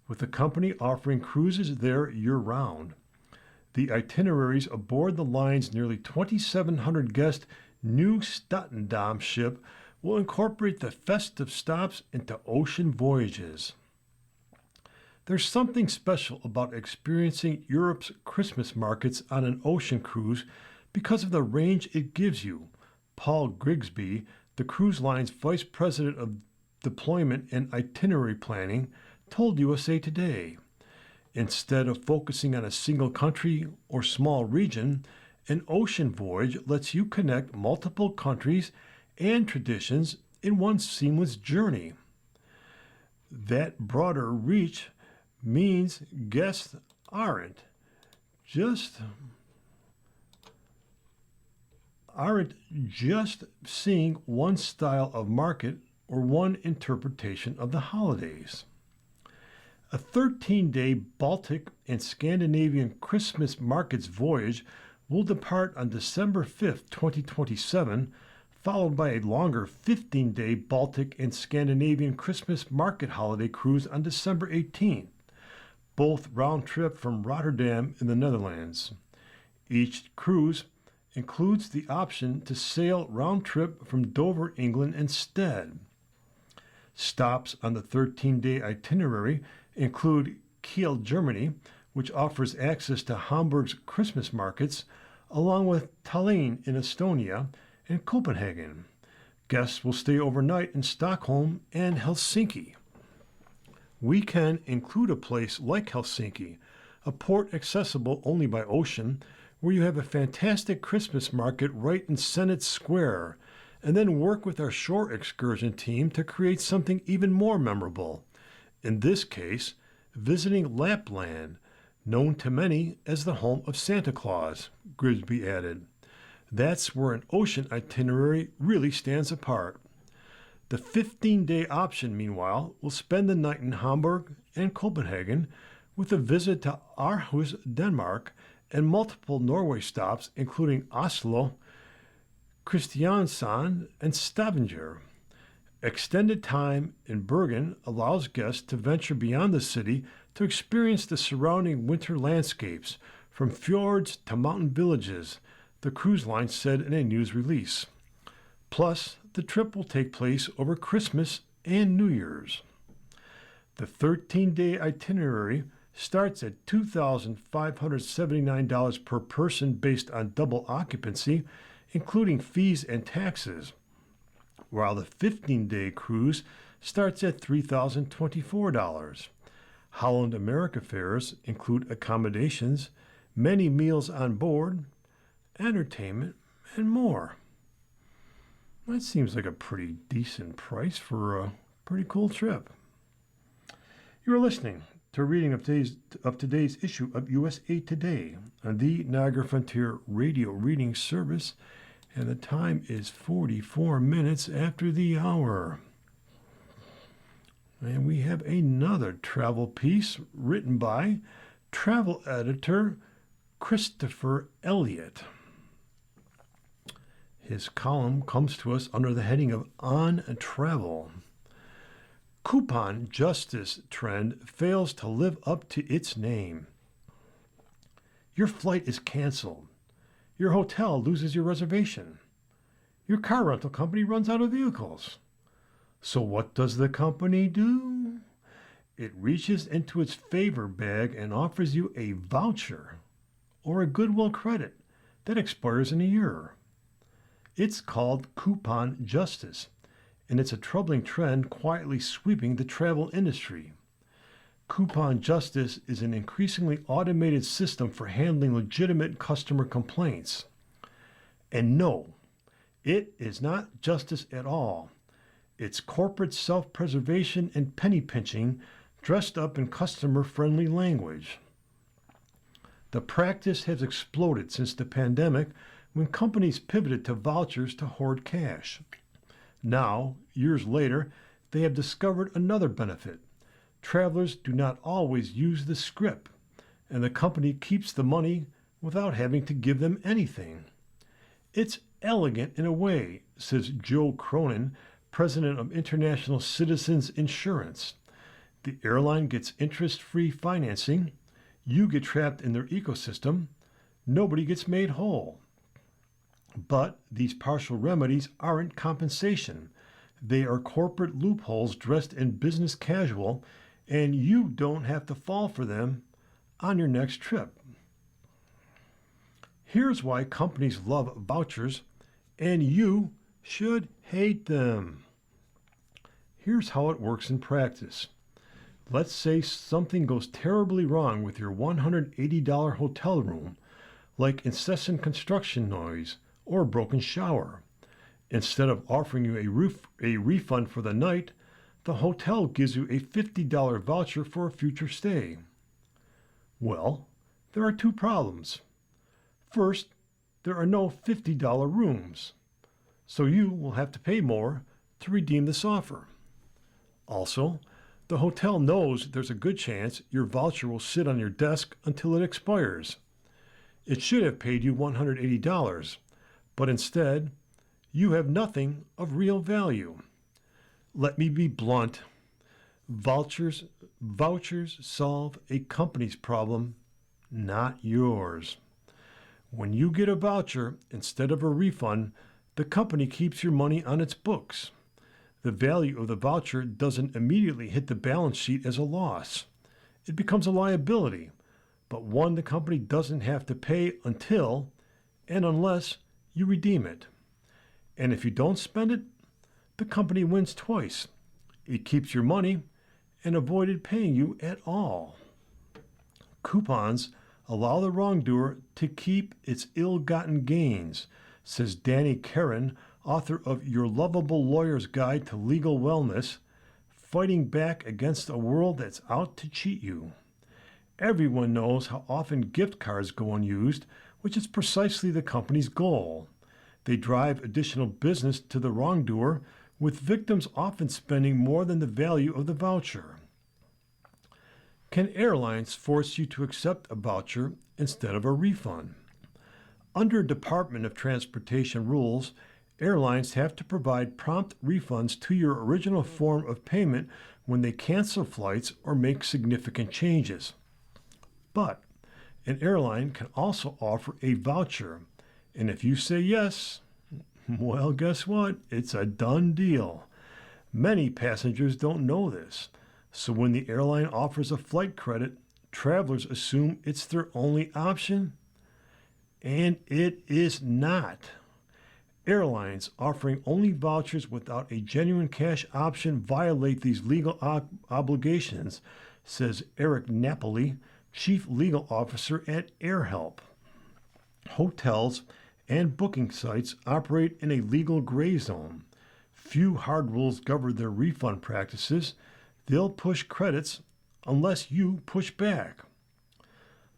with the company offering cruises there year-round. The itineraries aboard the line's nearly 2,700 guest new Statendam ship will incorporate the festive stops into ocean voyages. There's something special about experiencing Europe's Christmas markets on an ocean cruise because of the range it gives you. Paul Grigsby, the cruise line's vice president of deployment and itinerary planning, told USA Today. Instead of focusing on a single country or small region, an ocean voyage lets you connect multiple countries and traditions in one seamless journey. That broader reach means guests aren't just seeing one style of market or one interpretation of the holidays. A 13-day Baltic and Scandinavian Christmas markets voyage will depart on December 5, 2027, followed by a longer 15-day Baltic and Scandinavian Christmas market holiday cruise on December 18th, both round trip from Rotterdam in the Netherlands. Each cruise includes the option to sail round trip from Dover, England instead. Stops on the 13-day itinerary include Kiel, Germany, which offers access to Hamburg's Christmas markets, along with Tallinn in Estonia and Copenhagen. Guests will stay overnight in Stockholm and Helsinki. We can include a place like Helsinki, a port accessible only by ocean, where you have a fantastic Christmas market right in Senate Square, and then work with our shore excursion team to create something even more memorable. In this case, visiting Lapland, known to many as the home of Santa Claus, Grigsby added. That's where an ocean itinerary really stands apart. The 15-day option, meanwhile, will spend the night in Hamburg and Copenhagen with a visit to Aarhus, Denmark, and multiple Norway stops, including Oslo, Kristiansand, and Stavanger. Extended time in Bergen allows guests to venture beyond the city to experience the surrounding winter landscapes, from fjords to mountain villages, the cruise line said in a news release. Plus, the trip will take place over Christmas and New Year's. The 13-day itinerary starts at $2,579 per person based on double occupancy, including fees and taxes, while the 15-day cruise starts at $3,024. Holland America fares include accommodations, many meals on board, entertainment, and more. That seems like a pretty decent price for a pretty cool trip. You're listening to a reading of today's issue of USA Today on the Niagara Frontier Radio Reading Service, and the time is 44 minutes after the hour. And we have another travel piece written by travel editor Christopher Elliott. His column comes to us under the heading of On Travel. Coupon justice trend fails to live up to its name. Your flight is canceled. Your hotel loses your reservation. Your car rental company runs out of vehicles. So what does the company do? It reaches into its favor bag and offers you a voucher or a Goodwill credit that expires in a year. It's called coupon justice, and it's a troubling trend quietly sweeping the travel industry. Coupon justice is an increasingly automated system for handling legitimate customer complaints. And no, it is not justice at all. It's corporate self-preservation and penny pinching dressed up in customer-friendly language. The practice has exploded since the pandemic when companies pivoted to vouchers to hoard cash. Now, years later, they have discovered another benefit. Travelers do not always use the script, and the company keeps the money without having to give them anything. It's elegant in a way, says Joe Cronin, president of International Citizens Insurance. The airline gets interest-free financing. You get trapped in their ecosystem. Nobody gets made whole. But these partial remedies aren't compensation. They are corporate loopholes dressed in business casual, and you don't have to fall for them on your next trip. Here's why companies love vouchers, and you should hate them. Here's how it works in practice. Let's say something goes terribly wrong with your $180 hotel room, like incessant construction noise or a broken shower. Instead of offering you a refund for the night, the hotel gives you a $50 voucher for a future stay. Well, there are two problems. First, there are no $50 rooms, so you will have to pay more to redeem this offer. Also, the hotel knows there's a good chance your voucher will sit on your desk until it expires. It should have paid you $180, but instead, you have nothing of real value. Let me be blunt. Vouchers solve a company's problem, not yours. When you get a voucher instead of a refund, the company keeps your money on its books. The value of the voucher doesn't immediately hit the balance sheet as a loss. It becomes a liability, but one the company doesn't have to pay until and unless you redeem it. And if you don't spend it, the company wins twice. It keeps your money and avoided paying you at all. Coupons allow the wrongdoer to keep its ill-gotten gains, says Danny Karen, author of Your Lovable Lawyer's Guide to Legal Wellness, fighting back against a world that's out to cheat you. Everyone knows how often gift cards go unused, which is precisely the company's goal. They drive additional business to the wrongdoer, with victims often spending more than the value of the voucher. Can airlines force you to accept a voucher instead of a refund? Under Department of Transportation rules, airlines have to provide prompt refunds to your original form of payment when they cancel flights or make significant changes. But an airline can also offer a voucher, and if you say yes, well, guess what? It's a done deal. Many passengers don't know this, so when the airline offers a flight credit, travelers assume it's their only option, and it is not. Airlines offering only vouchers without a genuine cash option violate these legal obligations, says Eric Napoli, Chief Legal Officer at AirHelp. Hotels and booking sites operate in a legal gray zone. Few hard rules govern their refund practices. They'll push credits unless you push back.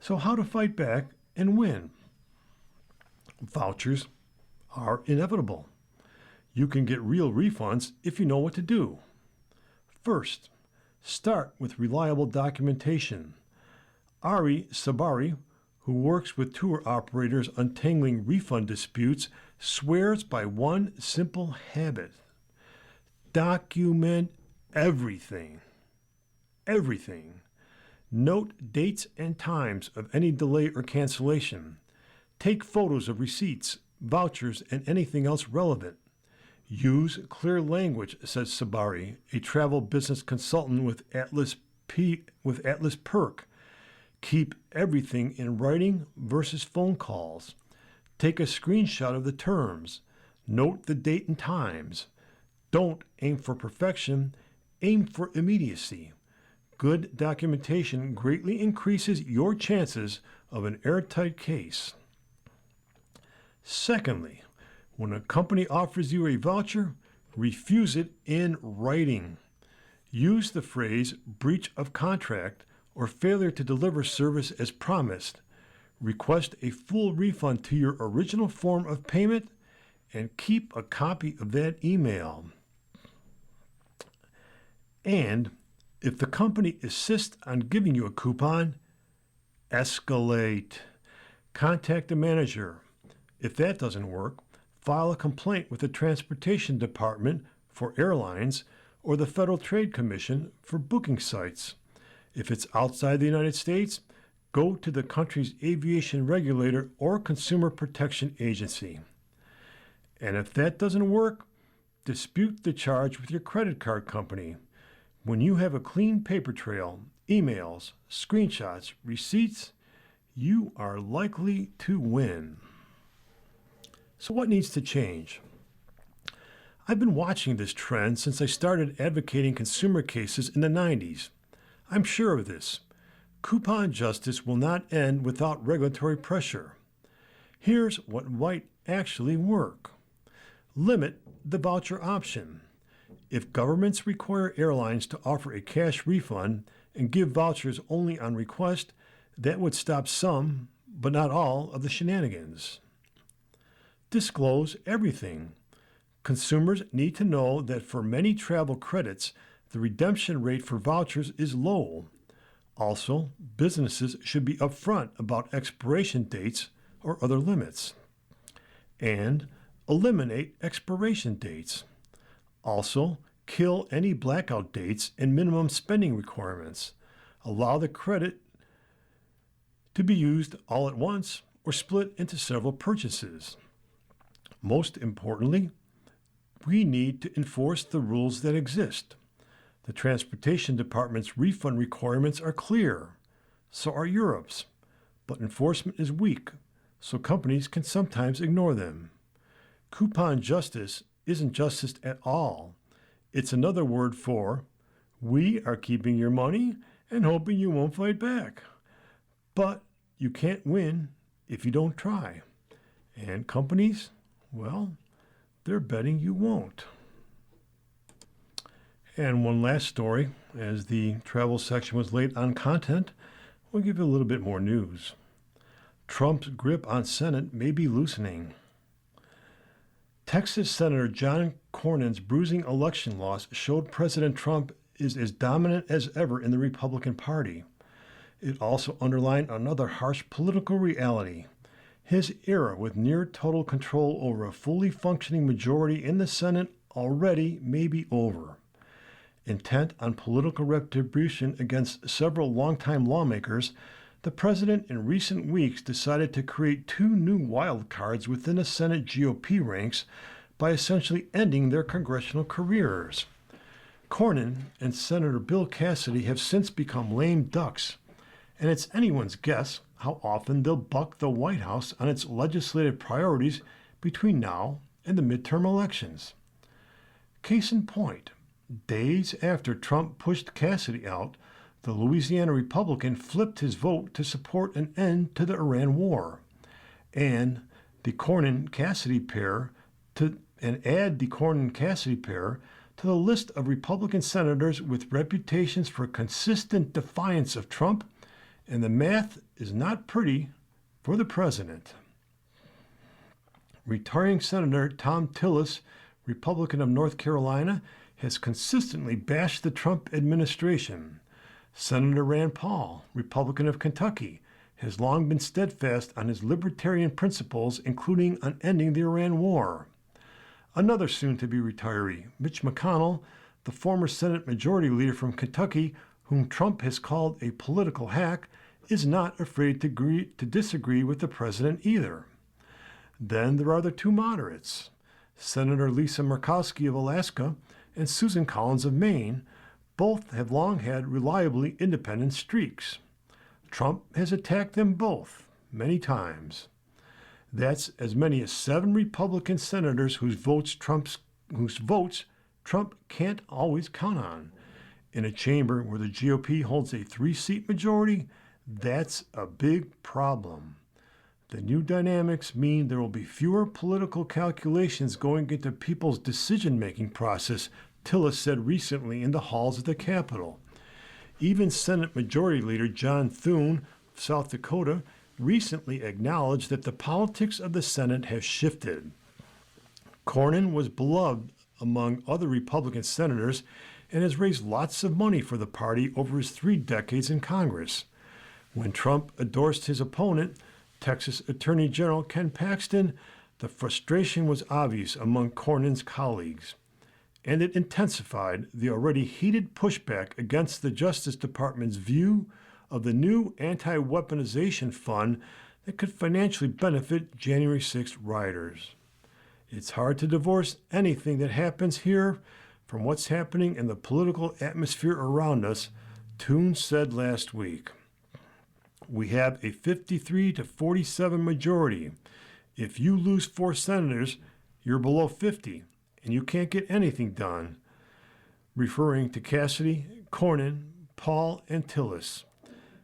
So how to fight back and win? Vouchers are inevitable. You can get real refunds if you know what to do. First, start with reliable documentation. Ari Sabari, who works with tour operators untangling refund disputes, swears by one simple habit: document everything. Everything. Note dates and times of any delay or cancellation. Take photos of receipts, vouchers, and anything else relevant. Use clear language, says Sabari, a travel business consultant with Atlas Perk. Keep everything in writing versus phone calls. Take a screenshot of the terms. Note the date and times. Don't aim for perfection, aim for immediacy. Good documentation greatly increases your chances of an airtight case. Secondly, when a company offers you a voucher, refuse it in writing. Use the phrase breach of contract or failure to deliver service as promised. Request a full refund to your original form of payment and keep a copy of that email. And if the company insists on giving you a coupon, escalate. Contact the manager. If that doesn't work, file a complaint with the Transportation Department for airlines or the Federal Trade Commission for booking sites. If it's outside the United States, go to the country's aviation regulator or consumer protection agency. And if that doesn't work, dispute the charge with your credit card company. When you have a clean paper trail, emails, screenshots, receipts, you are likely to win. So what needs to change? I've been watching this trend since I started advocating consumer cases in the 90s. I'm sure of this. Coupon justice will not end without regulatory pressure. Here's what might actually work. Limit the voucher option. If governments require airlines to offer a cash refund and give vouchers only on request, that would stop some, but not all, of the shenanigans. Disclose everything. Consumers need to know that for many travel credits, the redemption rate for vouchers is low. Also, businesses should be upfront about expiration dates or other limits. And eliminate expiration dates. Also, kill any blackout dates and minimum spending requirements. Allow the credit to be used all at once or split into several purchases. Most importantly, we need to enforce the rules that exist. The Transportation Department's refund requirements are clear, so are Europe's, but enforcement is weak, so companies can sometimes ignore them. Coupon justice isn't justice at all. It's another word for, we are keeping your money and hoping you won't fight back. But you can't win if you don't try. And companies, well, they're betting you won't. And one last story, as the travel section was late on content, we'll give you a little bit more news. Trump's grip on Senate may be loosening. Texas Senator John Cornyn's bruising election loss showed President Trump is as dominant as ever in the Republican Party. It also underlined another harsh political reality. His era with near total control over a fully functioning majority in the Senate already may be over. Intent on political retribution against several longtime lawmakers, the president in recent weeks decided to create two new wild cards within the Senate GOP ranks by essentially ending their congressional careers. Cornyn and Senator Bill Cassidy have since become lame ducks, and it's anyone's guess how often they'll buck the White House on its legislative priorities between now and the midterm elections. Case in point, days after Trump pushed Cassidy out, the Louisiana Republican flipped his vote to support an end to the Iran war, and the Cornyn-Cassidy pair to the list of Republican senators with reputations for consistent defiance of Trump, and the math is not pretty for the president. Retiring Senator Thom Tillis, Republican of North Carolina, has consistently bashed the Trump administration. Senator Rand Paul, Republican of Kentucky, has long been steadfast on his libertarian principles, including on ending the Iran war. Another soon-to-be retiree, Mitch McConnell, the former Senate Majority Leader from Kentucky, whom Trump has called a political hack, is not afraid to disagree with the president either. Then there are the two moderates, Senator Lisa Murkowski of Alaska and Susan Collins of Maine. Both have long had reliably independent streaks. Trump has attacked them both many times. That's as many as 7 Republican senators whose votes Trump can't always count on. In a chamber where the GOP holds a 3-seat majority, that's a big problem. The new dynamics mean there will be fewer political calculations going into people's decision-making process, Tillis said recently in the halls of the Capitol. Even Senate Majority Leader John Thune of South Dakota recently acknowledged that the politics of the Senate have shifted. Cornyn was beloved among other Republican senators and has raised lots of money for the party over his 3 decades in Congress. When Trump endorsed his opponent, Texas Attorney General Ken Paxton, the frustration was obvious among Cornyn's colleagues, and it intensified the already heated pushback against the Justice Department's view of the new anti-weaponization fund that could financially benefit January 6th rioters. It's hard to divorce anything that happens here from what's happening in the political atmosphere around us, Thune said last week. We have a 53 to 47 majority. If you lose 4 senators, you're below 50, and you can't get anything done, referring to Cassidy, Cornyn, Paul, and Tillis.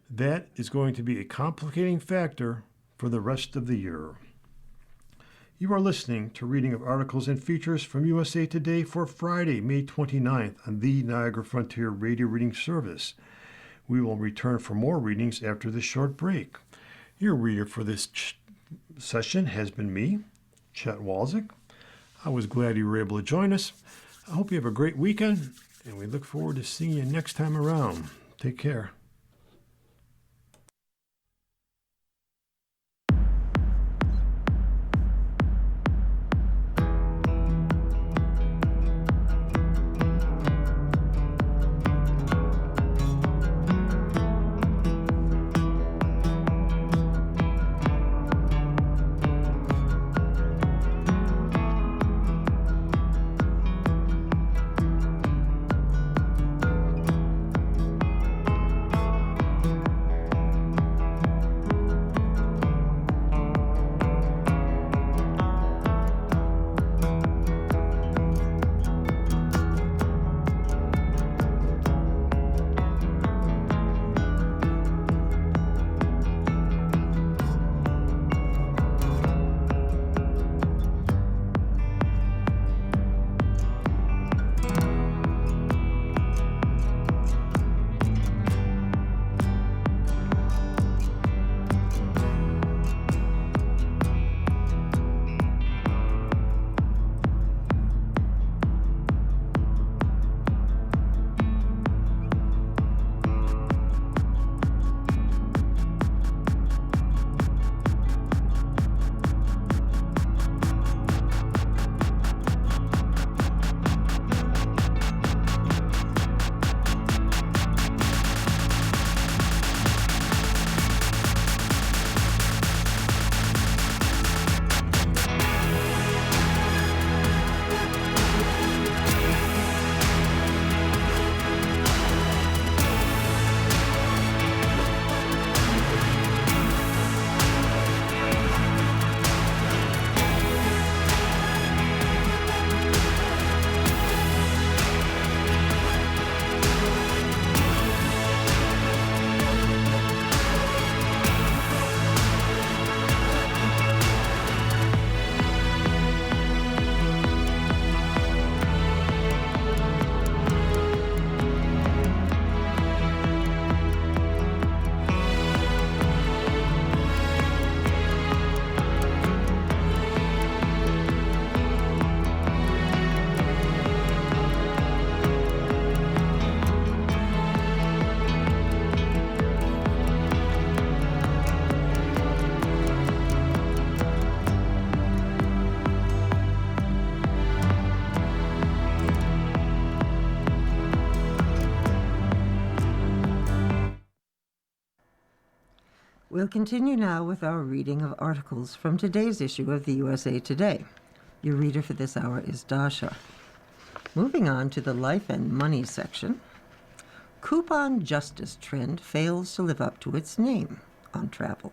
That is going to be a complicating factor for the rest of the year. You are listening to reading of articles and features from USA Today for Friday, May 29th on the Niagara Frontier Radio Reading Service. We will return for more readings after this short break. Your reader for this session has been me, Chet Walczyk. I was glad you were able to join us. I hope you have a great weekend, and we look forward to seeing you next time around. Take care. We'll continue now with our reading of articles from today's issue of the USA Today. Your reader for this hour is Dasha. Moving on to the life and money section. Coupon Justice trend fails to live up to its name on travel.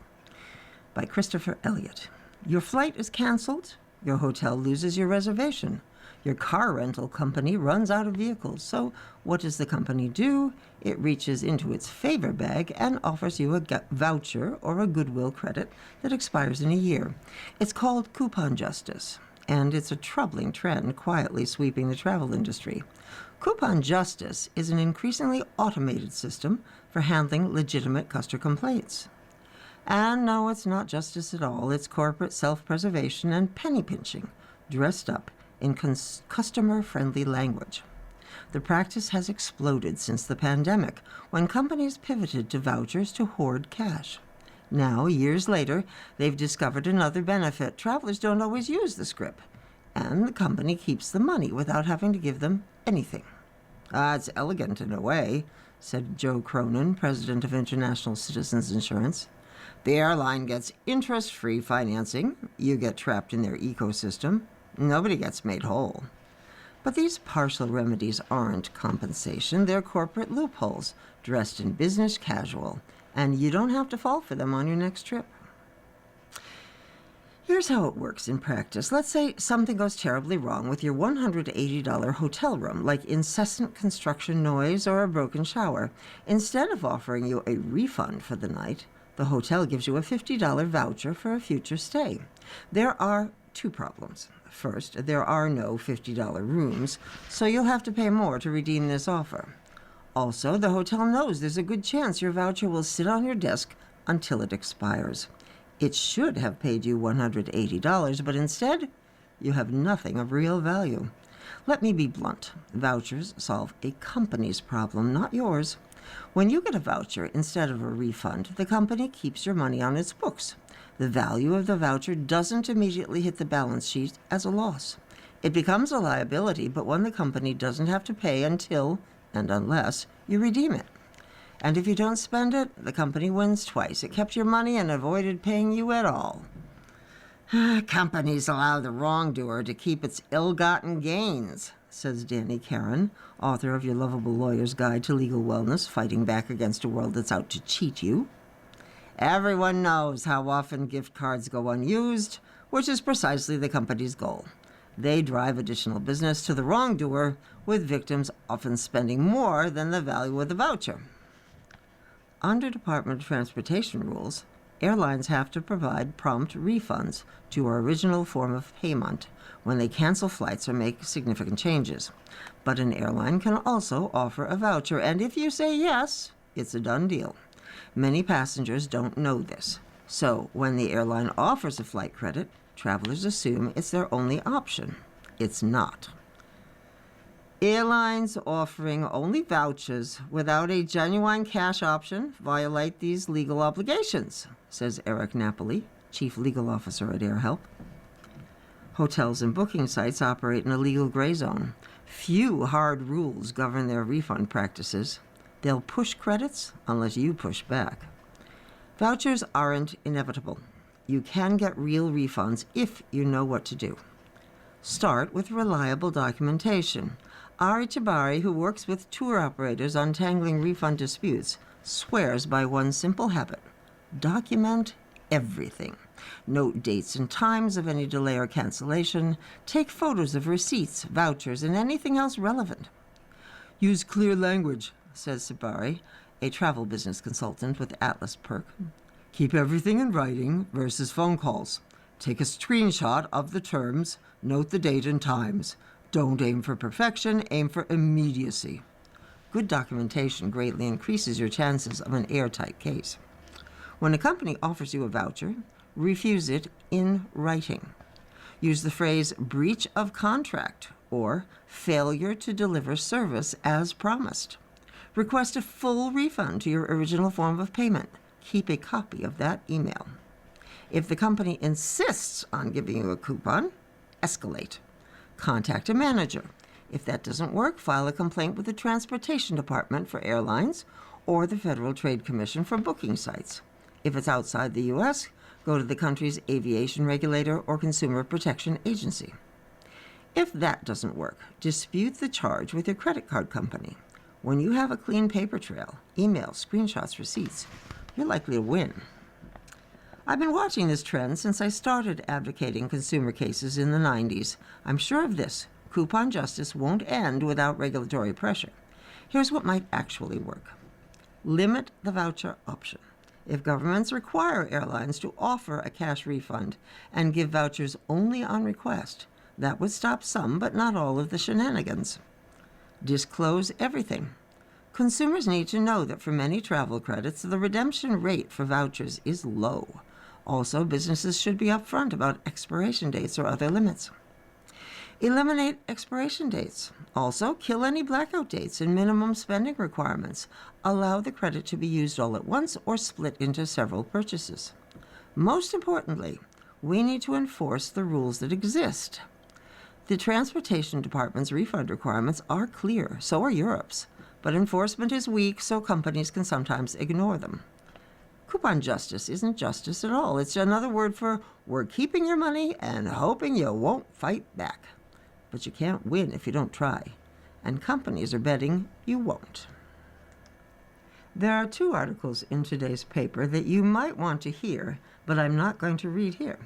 By Christopher Elliott. Your flight is canceled. Your hotel loses your reservation. Your car rental company runs out of vehicles. So what does the company do? It reaches into its favor bag and offers you a voucher or a goodwill credit that expires in a year. It's called Coupon Justice, and it's a troubling trend quietly sweeping the travel industry. Coupon Justice is an increasingly automated system for handling legitimate customer complaints. And no, it's not justice at all. It's corporate self-preservation and penny pinching, dressed up in customer-friendly language. The practice has exploded since the pandemic, when companies pivoted to vouchers to hoard cash. Now, years later, they've discovered another benefit. Travelers don't always use the script, and the company keeps the money without having to give them anything. It's elegant in a way, said Joe Cronin, president of International Citizens Insurance. The airline gets interest-free financing. You get trapped in their ecosystem. Nobody gets made whole. But these partial remedies aren't compensation. They're corporate loopholes, dressed in business casual, and you don't have to fall for them on your next trip. Here's how it works in practice. Let's say something goes terribly wrong with your $180 hotel room, like incessant construction noise or a broken shower. Instead of offering you a refund for the night, the hotel gives you a $50 voucher for a future stay. There are two problems. First, there are no $50 rooms, so you'll have to pay more to redeem this offer. Also, the hotel knows there's a good chance your voucher will sit on your desk until it expires. It should have paid you $180, but instead, you have nothing of real value. Let me be blunt. Vouchers solve a company's problem, not yours. When you get a voucher instead of a refund, the company keeps your money on its books. The value of the voucher doesn't immediately hit the balance sheet as a loss. It becomes a liability, but one the company doesn't have to pay until and unless you redeem it. And if you don't spend it, the company wins twice. It kept your money and avoided paying you at all. Companies allow the wrongdoer to keep its ill-gotten gains, says Danny Karen, author of Your Lovable Lawyer's Guide to Legal Wellness, Fighting Back Against a World That's Out to Cheat You. Everyone knows how often gift cards go unused, which is precisely the company's goal. They drive additional business to the wrongdoer, with victims often spending more than the value of the voucher. Under Department of Transportation rules, airlines have to provide prompt refunds to our original form of payment when they cancel flights or make significant changes. But an airline can also offer a voucher, and if you say yes, it's a done deal. Many passengers don't know this, so when the airline offers a flight credit, travelers assume it's their only option. It's not. Airlines offering only vouchers without a genuine cash option violate these legal obligations, says Eric Napoli, Chief Legal Officer at AirHelp. Hotels and booking sites operate in a legal gray zone. Few hard rules govern their refund practices. They'll push credits unless you push back. Vouchers aren't inevitable. You can get real refunds if you know what to do. Start with reliable documentation. Ari Tabari, who works with tour operators untangling refund disputes, swears by one simple habit: document everything. Note dates and times of any delay or cancellation. Take photos of receipts, vouchers, and anything else relevant. Use clear language, says Sabari, a travel business consultant with Atlas Perk. Keep everything in writing versus phone calls. Take a screenshot of the terms, note the date and times. Don't aim for perfection, aim for immediacy. Good documentation greatly increases your chances of an airtight case. When a company offers you a voucher, refuse it in writing. Use the phrase breach of contract or failure to deliver service as promised. Request a full refund to your original form of payment. Keep a copy of that email. If the company insists on giving you a coupon, escalate. Contact a manager. If that doesn't work, file a complaint with the Transportation Department for airlines or the Federal Trade Commission for booking sites. If it's outside the U.S., go to the country's aviation regulator or consumer protection agency. If that doesn't work, dispute the charge with your credit card company. When you have a clean paper trail, emails, screenshots, receipts, you're likely to win. I've been watching this trend since I started advocating consumer cases in the 90s. I'm sure of this: coupon justice won't end without regulatory pressure. Here's what might actually work. Limit the voucher option. If governments require airlines to offer a cash refund and give vouchers only on request, that would stop some, but not all, of the shenanigans. Disclose everything. Consumers need to know that for many travel credits, the redemption rate for vouchers is low. Also, businesses should be upfront about expiration dates or other limits. Eliminate expiration dates. Also, kill any blackout dates and minimum spending requirements. Allow the credit to be used all at once or split into several purchases. Most importantly, we need to enforce the rules that exist. The Transportation Department's refund requirements are clear, so are Europe's, but enforcement is weak, so companies can sometimes ignore them. Coupon justice isn't justice at all. It's another word for we're keeping your money and hoping you won't fight back. But you can't win if you don't try, and companies are betting you won't. There are 2 articles in today's paper that you might want to hear, but I'm not going to read here.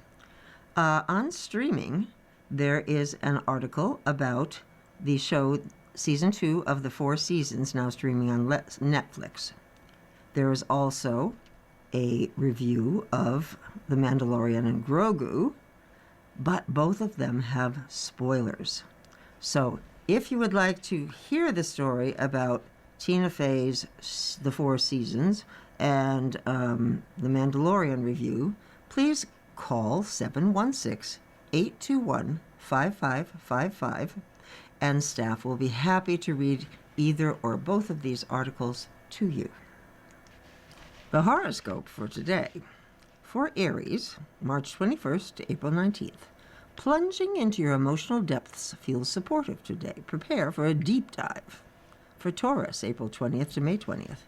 On streaming, there is an article about the show Season 2 of the 4 Seasons, now streaming on Netflix. There is also a review of The Mandalorian and Grogu, but both of them have spoilers. So if you would like to hear the story about Tina Fey's The 4 Seasons and The Mandalorian review, please call 716-821-5555, and staff will be happy to read either or both of these articles to you. The horoscope for today. For Aries, March 21st to April 19th. Plunging into your emotional depths feels supportive today. Prepare for a deep dive. For Taurus, April 20th to May 20th.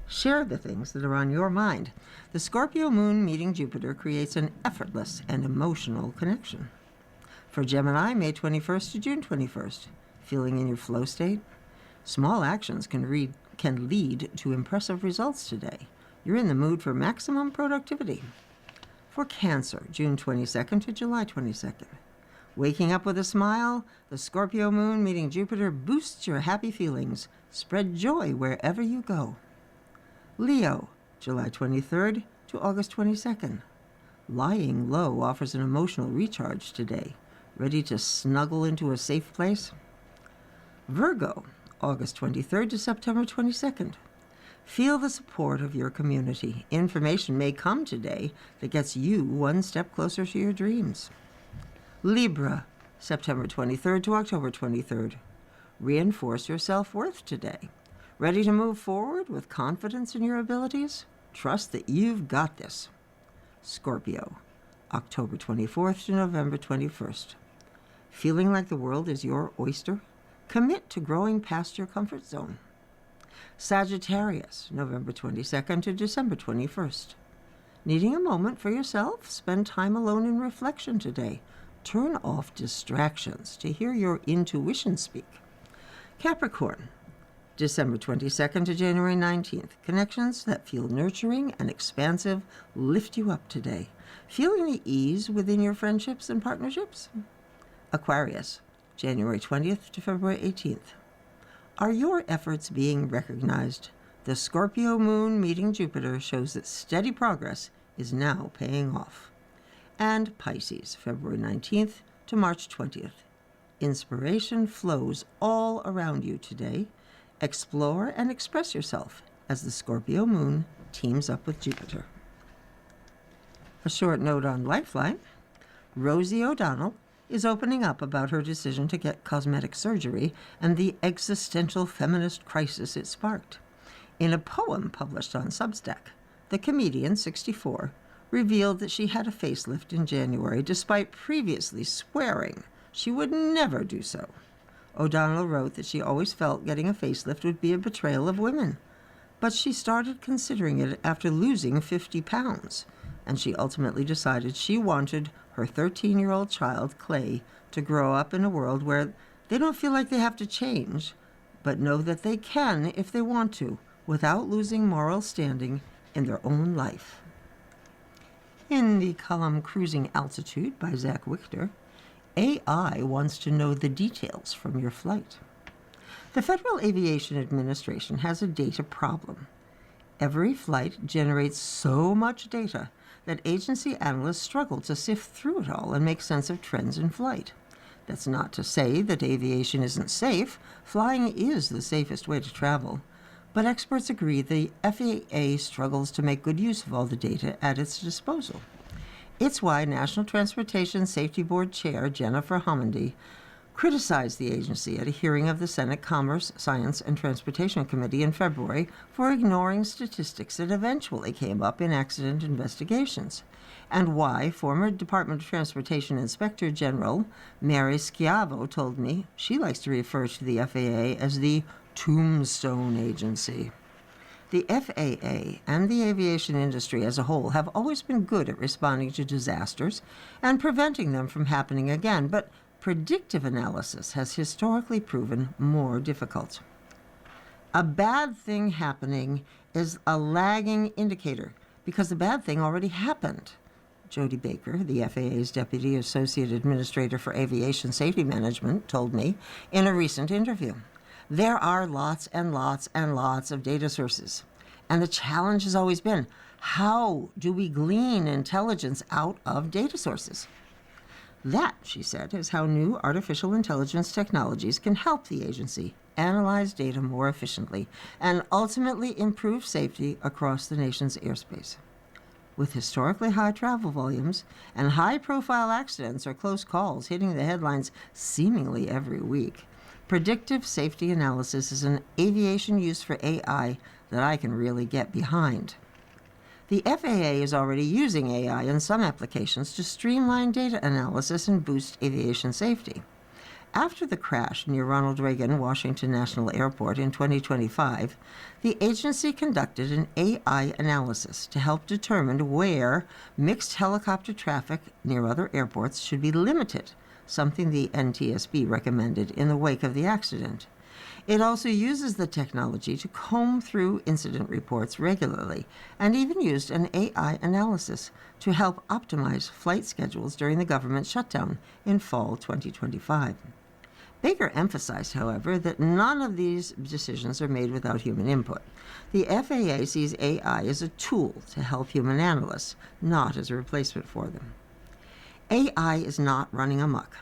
Share the things that are on your mind. The Scorpio moon meeting Jupiter creates an effortless and emotional connection. For Gemini, May 21st to June 21st. Feeling in your flow state? Small actions can lead to impressive results today. You're in the mood for maximum productivity. For Cancer, June 22nd to July 22nd. Waking up with a smile, the Scorpio moon meeting Jupiter boosts your happy feelings. Spread joy wherever you go. Leo, July 23rd to August 22nd. Lying low offers an emotional recharge today. Ready to snuggle into a safe place? Virgo, August 23rd to September 22nd. Feel the support of your community. Information may come today that gets you one step closer to your dreams. Libra, September 23rd to October 23rd. Reinforce your self-worth today. Ready to move forward with confidence in your abilities? Trust that you've got this. Scorpio, October 24th to November 21st. Feeling like the world is your oyster? Commit to growing past your comfort zone. Sagittarius, November 22nd to December 21st. Needing a moment for yourself? Spend time alone in reflection today. Turn off distractions to hear your intuition speak. Capricorn, December 22nd to January 19th. Connections that feel nurturing and expansive lift you up today. Feeling the ease within your friendships and partnerships? Aquarius, January 20th to February 18th. Are your efforts being recognized? The Scorpio moon meeting Jupiter shows that steady progress is now paying off. And Pisces, February 19th to March 20th. Inspiration flows all around you today. Explore and express yourself as the Scorpio moon teams up with Jupiter. A short note on Lifeline. Rosie O'Donnell is opening up about her decision to get cosmetic surgery and the existential feminist crisis it sparked. In a poem published on Substack, the comedian, 64, revealed that she had a facelift in January despite previously swearing she would never do so. O'Donnell wrote that she always felt getting a facelift would be a betrayal of women. but she started considering it after losing 50 pounds, and she ultimately decided she wanted her 13-year-old child, Clay, to grow up in a world where they don't feel like they have to change, but know that they can if they want to, without losing moral standing in their own life. In the column Cruising Altitude by Zach Wichter, AI wants to know the details from your flight. The Federal Aviation Administration has a data problem. Every flight generates so much data that agency analysts struggle to sift through it all and make sense of trends in flight. That's not to say that aviation isn't safe. Flying is the safest way to travel. But experts agree the FAA struggles to make good use of all the data at its disposal. It's why National Transportation Safety Board Chair Jennifer Homendy criticized the agency at a hearing of the Senate Commerce, Science, and Transportation Committee in February for ignoring statistics that eventually came up in accident investigations, and why former Department of Transportation Inspector General Mary Schiavo told me she likes to refer to the FAA as the Tombstone Agency. The FAA and the aviation industry as a whole have always been good at responding to disasters and preventing them from happening again, but predictive analysis has historically proven more difficult. A bad thing happening is a lagging indicator because the bad thing already happened. Jody Baker, the FAA's Deputy Associate Administrator for Aviation Safety Management, told me in a recent interview. There are lots and lots and lots of data sources. And the challenge has always been, how do we glean intelligence out of data sources? That, she said, is how new artificial intelligence technologies can help the agency analyze data more efficiently and ultimately improve safety across the nation's airspace. With historically high travel volumes and high-profile accidents or close calls hitting the headlines seemingly every week, predictive safety analysis is an aviation use for AI that I can really get behind. The FAA is already using AI in some applications to streamline data analysis and boost aviation safety. After the crash near Ronald Reagan Washington National Airport in 2025, the agency conducted an AI analysis to help determine where mixed helicopter traffic near other airports should be limited, something the NTSB recommended in the wake of the accident. It also uses the technology to comb through incident reports regularly and even used an AI analysis to help optimize flight schedules during the government shutdown in fall 2025. Baker emphasized, however, that none of these decisions are made without human input. The FAA sees AI as a tool to help human analysts, not as a replacement for them. AI is not running amok.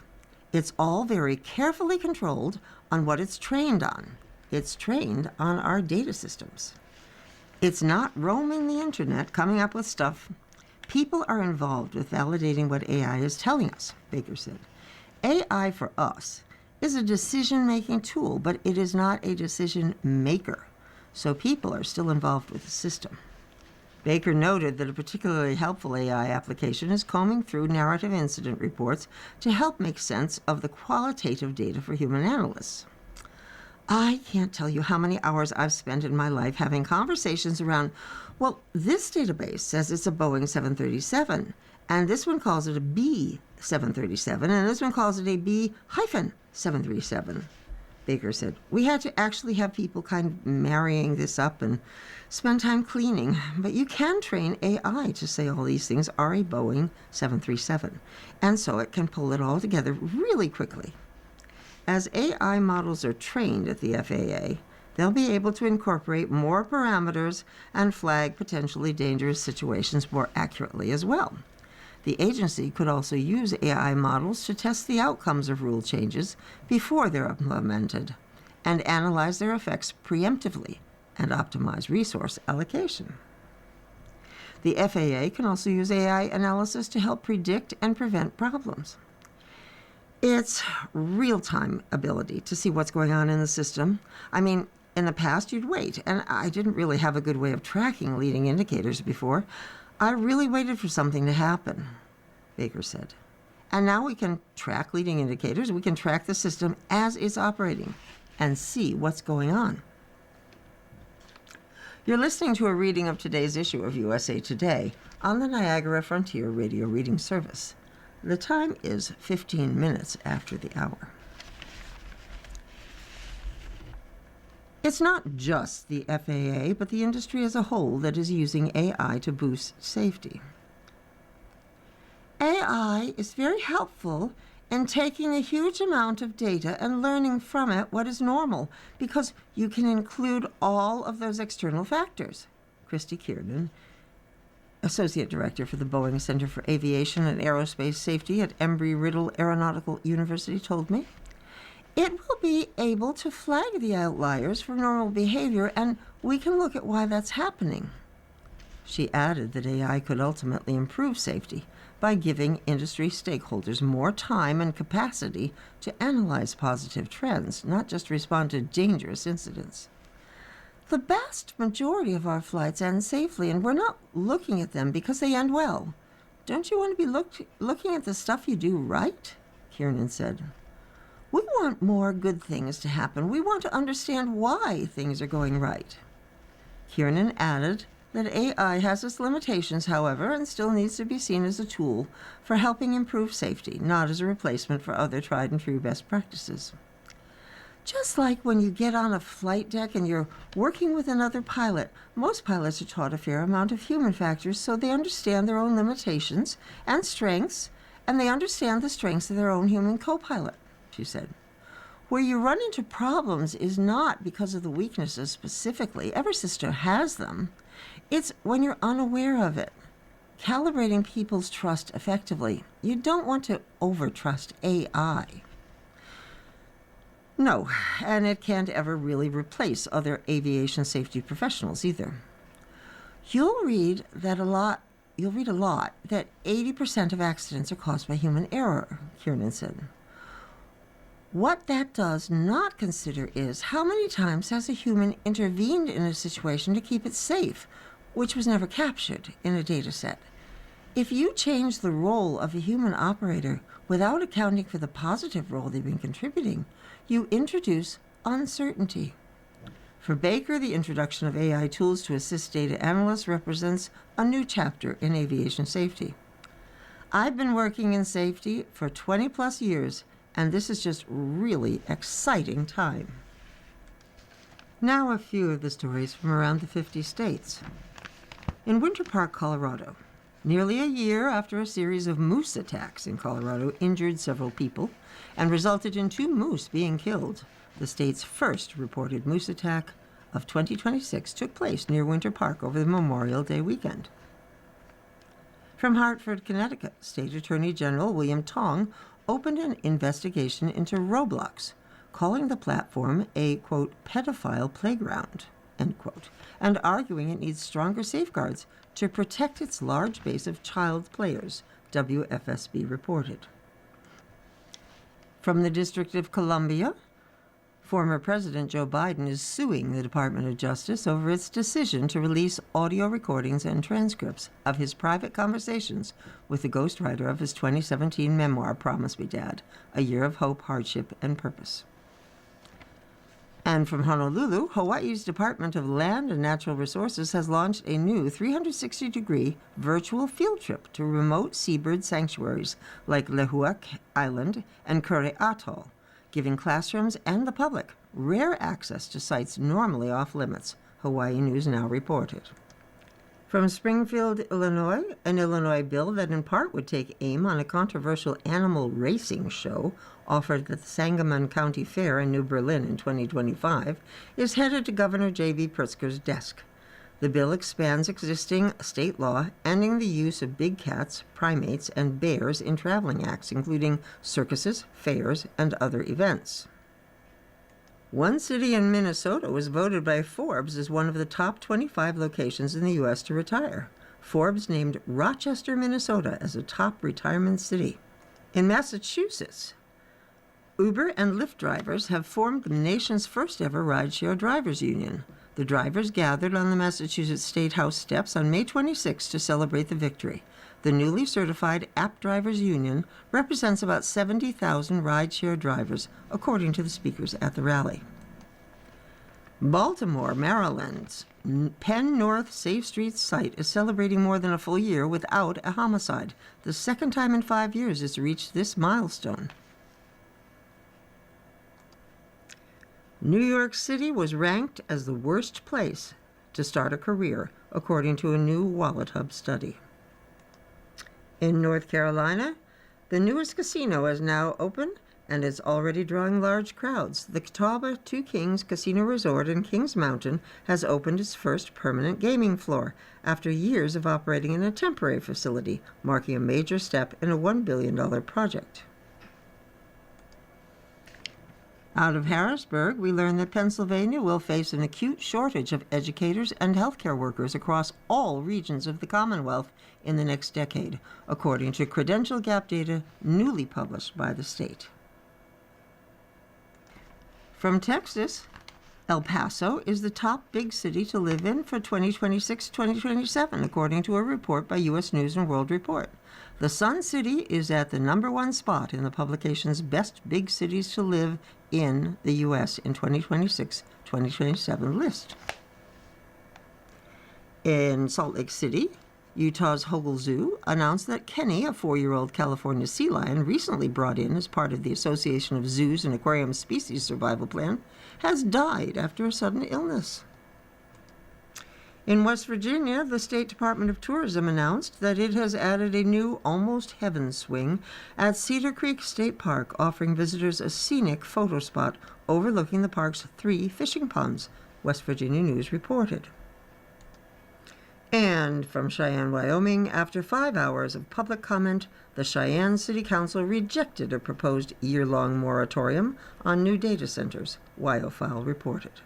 It's all very carefully controlled on what it's trained on. It's trained on our data systems. It's not roaming the internet coming up with stuff. People are involved with validating what AI is telling us, Baker said. AI for us is a decision-making tool, but it is not a decision maker. So people are still involved with the system. Baker noted that a particularly helpful AI application is combing through narrative incident reports to help make sense of the qualitative data for human analysts. I can't tell you how many hours I've spent in my life having conversations around, well, this database says it's a Boeing 737, and this one calls it a B737, and this one calls it a B-737. Baker said, we had to actually have people kind of marrying this up and spend time cleaning, but you can train AI to say all these things are a Boeing 737, and so it can pull it all together really quickly. As AI models are trained at the FAA, they'll be able to incorporate more parameters and flag potentially dangerous situations more accurately as well. The agency could also use AI models to test the outcomes of rule changes before they're implemented and analyze their effects preemptively and optimize resource allocation. The FAA can also use AI analysis to help predict and prevent problems. It's real-time ability to see what's going on in the system. I mean, in the past, you'd wait, and I didn't really have a good way of tracking leading indicators before. I really waited for something to happen, Baker said. And now we can track leading indicators. We can track the system as it's operating and see what's going on. You're listening to a reading of today's issue of USA Today on the Niagara Frontier Radio Reading Service. The time is 15 minutes after the hour. It's not just the FAA, but the industry as a whole that is using AI to boost safety. AI is very helpful in taking a huge amount of data and learning from it what is normal, because you can include all of those external factors. Christy Kiernan, Associate Director for the Boeing Center for Aviation and Aerospace Safety at Embry-Riddle Aeronautical University, told me. It will be able to flag the outliers for normal behavior, and we can look at why that's happening. She added that AI could ultimately improve safety by giving industry stakeholders more time and capacity to analyze positive trends, not just respond to dangerous incidents. The vast majority of our flights end safely, and we're not looking at them because they end well. Don't you want to be looking at the stuff you do right? Kiernan said. We want more good things to happen. We want to understand why things are going right. Kiernan added that AI has its limitations, however, and still needs to be seen as a tool for helping improve safety, not as a replacement for other tried and true best practices. Just like when you get on a flight deck and you're working with another pilot, most pilots are taught a fair amount of human factors so they understand their own limitations and strengths, and they understand the strengths of their own human co-pilot, she said. Where you run into problems is not because of the weaknesses specifically. Every system has them. It's when you're unaware of it. Calibrating people's trust effectively. You don't want to over-trust AI. No, and it can't ever really replace other aviation safety professionals either. You'll read a lot that 80% of accidents are caused by human error, Kiernan said. What that does not consider is how many times has a human intervened in a situation to keep it safe, which was never captured in a data set. If you change the role of a human operator without accounting for the positive role they've been contributing, you introduce uncertainty. For Baker, the introduction of AI tools to assist data analysts represents a new chapter in aviation safety. I've been working in safety for 20 plus years, and this is just really exciting time. Now a few of the stories from around the 50 states. In Winter Park, Colorado, nearly a year after a series of moose attacks in Colorado injured several people and resulted in 2 moose being killed, the state's first reported moose attack of 2026 took place near Winter Park over the Memorial Day weekend. From Hartford, Connecticut, State Attorney General William Tong opened an investigation into Roblox, calling the platform a, quote, pedophile playground, end quote, and arguing it needs stronger safeguards to protect its large base of child players, WFSB reported. From the District of Columbia, former President Joe Biden is suing the Department of Justice over its decision to release audio recordings and transcripts of his private conversations with the ghostwriter of his 2017 memoir, Promise Me Dad, A Year of Hope, Hardship, and Purpose. And from Honolulu, Hawaii's Department of Land and Natural Resources has launched a new 360-degree virtual field trip to remote seabird sanctuaries like Lehua Island and Kure Atoll, giving classrooms and the public rare access to sites normally off-limits, Hawaii News Now reported. From Springfield, Illinois, an Illinois bill that in part would take aim on a controversial animal racing show offered at the Sangamon County Fair in New Berlin in 2025 is headed to Governor J.B. Pritzker's desk. The bill expands existing state law ending the use of big cats, primates, and bears in traveling acts, including circuses, fairs, and other events. One city in Minnesota was voted by Forbes as one of the top 25 locations in the U.S. to retire. Forbes named Rochester, Minnesota as a top retirement city. In Massachusetts, Uber and Lyft drivers have formed the nation's first ever rideshare drivers union. The drivers gathered on the Massachusetts State House steps on May 26 to celebrate the victory. The newly certified App Drivers Union represents about 70,000 rideshare drivers, according to the speakers at the rally. Baltimore, Maryland's Penn North Safe Streets site is celebrating more than a full year without a homicide. The second time in 5 years it's reached this milestone. New York City was ranked as the worst place to start a career, according to a new Wallet Hub study. In North Carolina, the newest casino is now open and is already drawing large crowds. The Catawba Two Kings Casino Resort in Kings Mountain has opened its first permanent gaming floor after years of operating in a temporary facility, marking a major step in a $1 billion project. Out of Harrisburg, we learn that Pennsylvania will face an acute shortage of educators and healthcare workers across all regions of the Commonwealth in the next decade, according to credential gap data newly published by the state. From Texas, El Paso is the top big city to live in for 2026-2027, according to a report by U.S. News & World Report. The Sun City is at the #1 spot in the publication's Best Big Cities to Live in the U.S. in 2026-2027 list. In Salt Lake City, Utah's Hogle Zoo announced that Kenny, a 4-year-old California sea lion recently brought in as part of the Association of Zoos and Aquarium Species Survival Plan, has died after a sudden illness. In West Virginia, the State Department of Tourism announced that it has added a new Almost Heaven swing at Cedar Creek State Park, offering visitors a scenic photo spot overlooking the park's 3 fishing ponds, West Virginia News reported. And from Cheyenne, Wyoming, after 5 hours of public comment, the Cheyenne City Council rejected a proposed year-long moratorium on new data centers, WyoFile reported.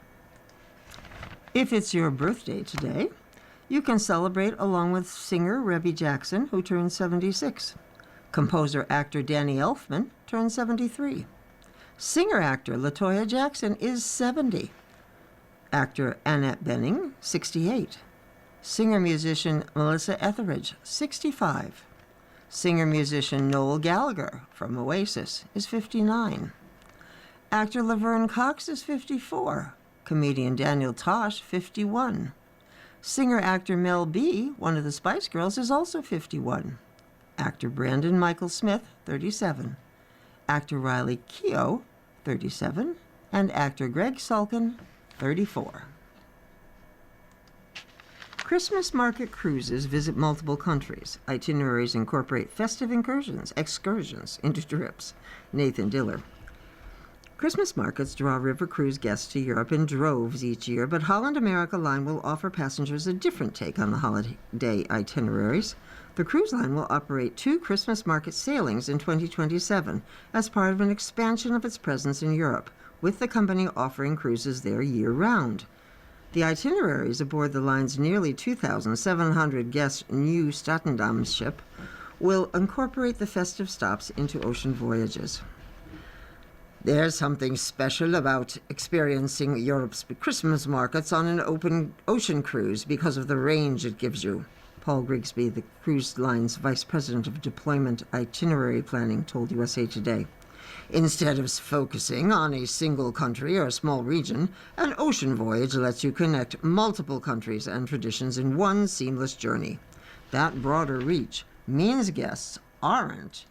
If it's your birthday today, you can celebrate along with singer Rebby Jackson, who turned 76. Composer-actor Danny Elfman turned 73. Singer-actor LaToya Jackson is 70. Actor Annette Bening, 68. Singer-musician Melissa Etheridge, 65. Singer-musician Noel Gallagher from Oasis is 59. Actor Laverne Cox is 54. Comedian Daniel Tosh, 51. Singer-actor Mel B, one of the Spice Girls, is also 51. Actor Brandon Michael Smith, 37. Actor Riley Keough, 37. And actor Greg Sulkin, 34. Christmas market cruises visit multiple countries. Itineraries incorporate festive excursions into trips. Nathan Diller. Christmas markets draw river cruise guests to Europe in droves each year, but Holland America Line will offer passengers a different take on the holiday itineraries. The cruise line will operate 2 Christmas market sailings in 2027 as part of an expansion of its presence in Europe, with the company offering cruises there year-round. The itineraries aboard the line's nearly 2,700 guest new Statendam ship will incorporate the festive stops into ocean voyages. There's something special about experiencing Europe's Christmas markets on an open ocean cruise because of the range it gives you, Paul Grigsby, the cruise line's vice president of deployment itinerary planning, told USA Today. Instead of focusing on a single country or a small region, an ocean voyage lets you connect multiple countries and traditions in one seamless journey. That broader reach means guests aren't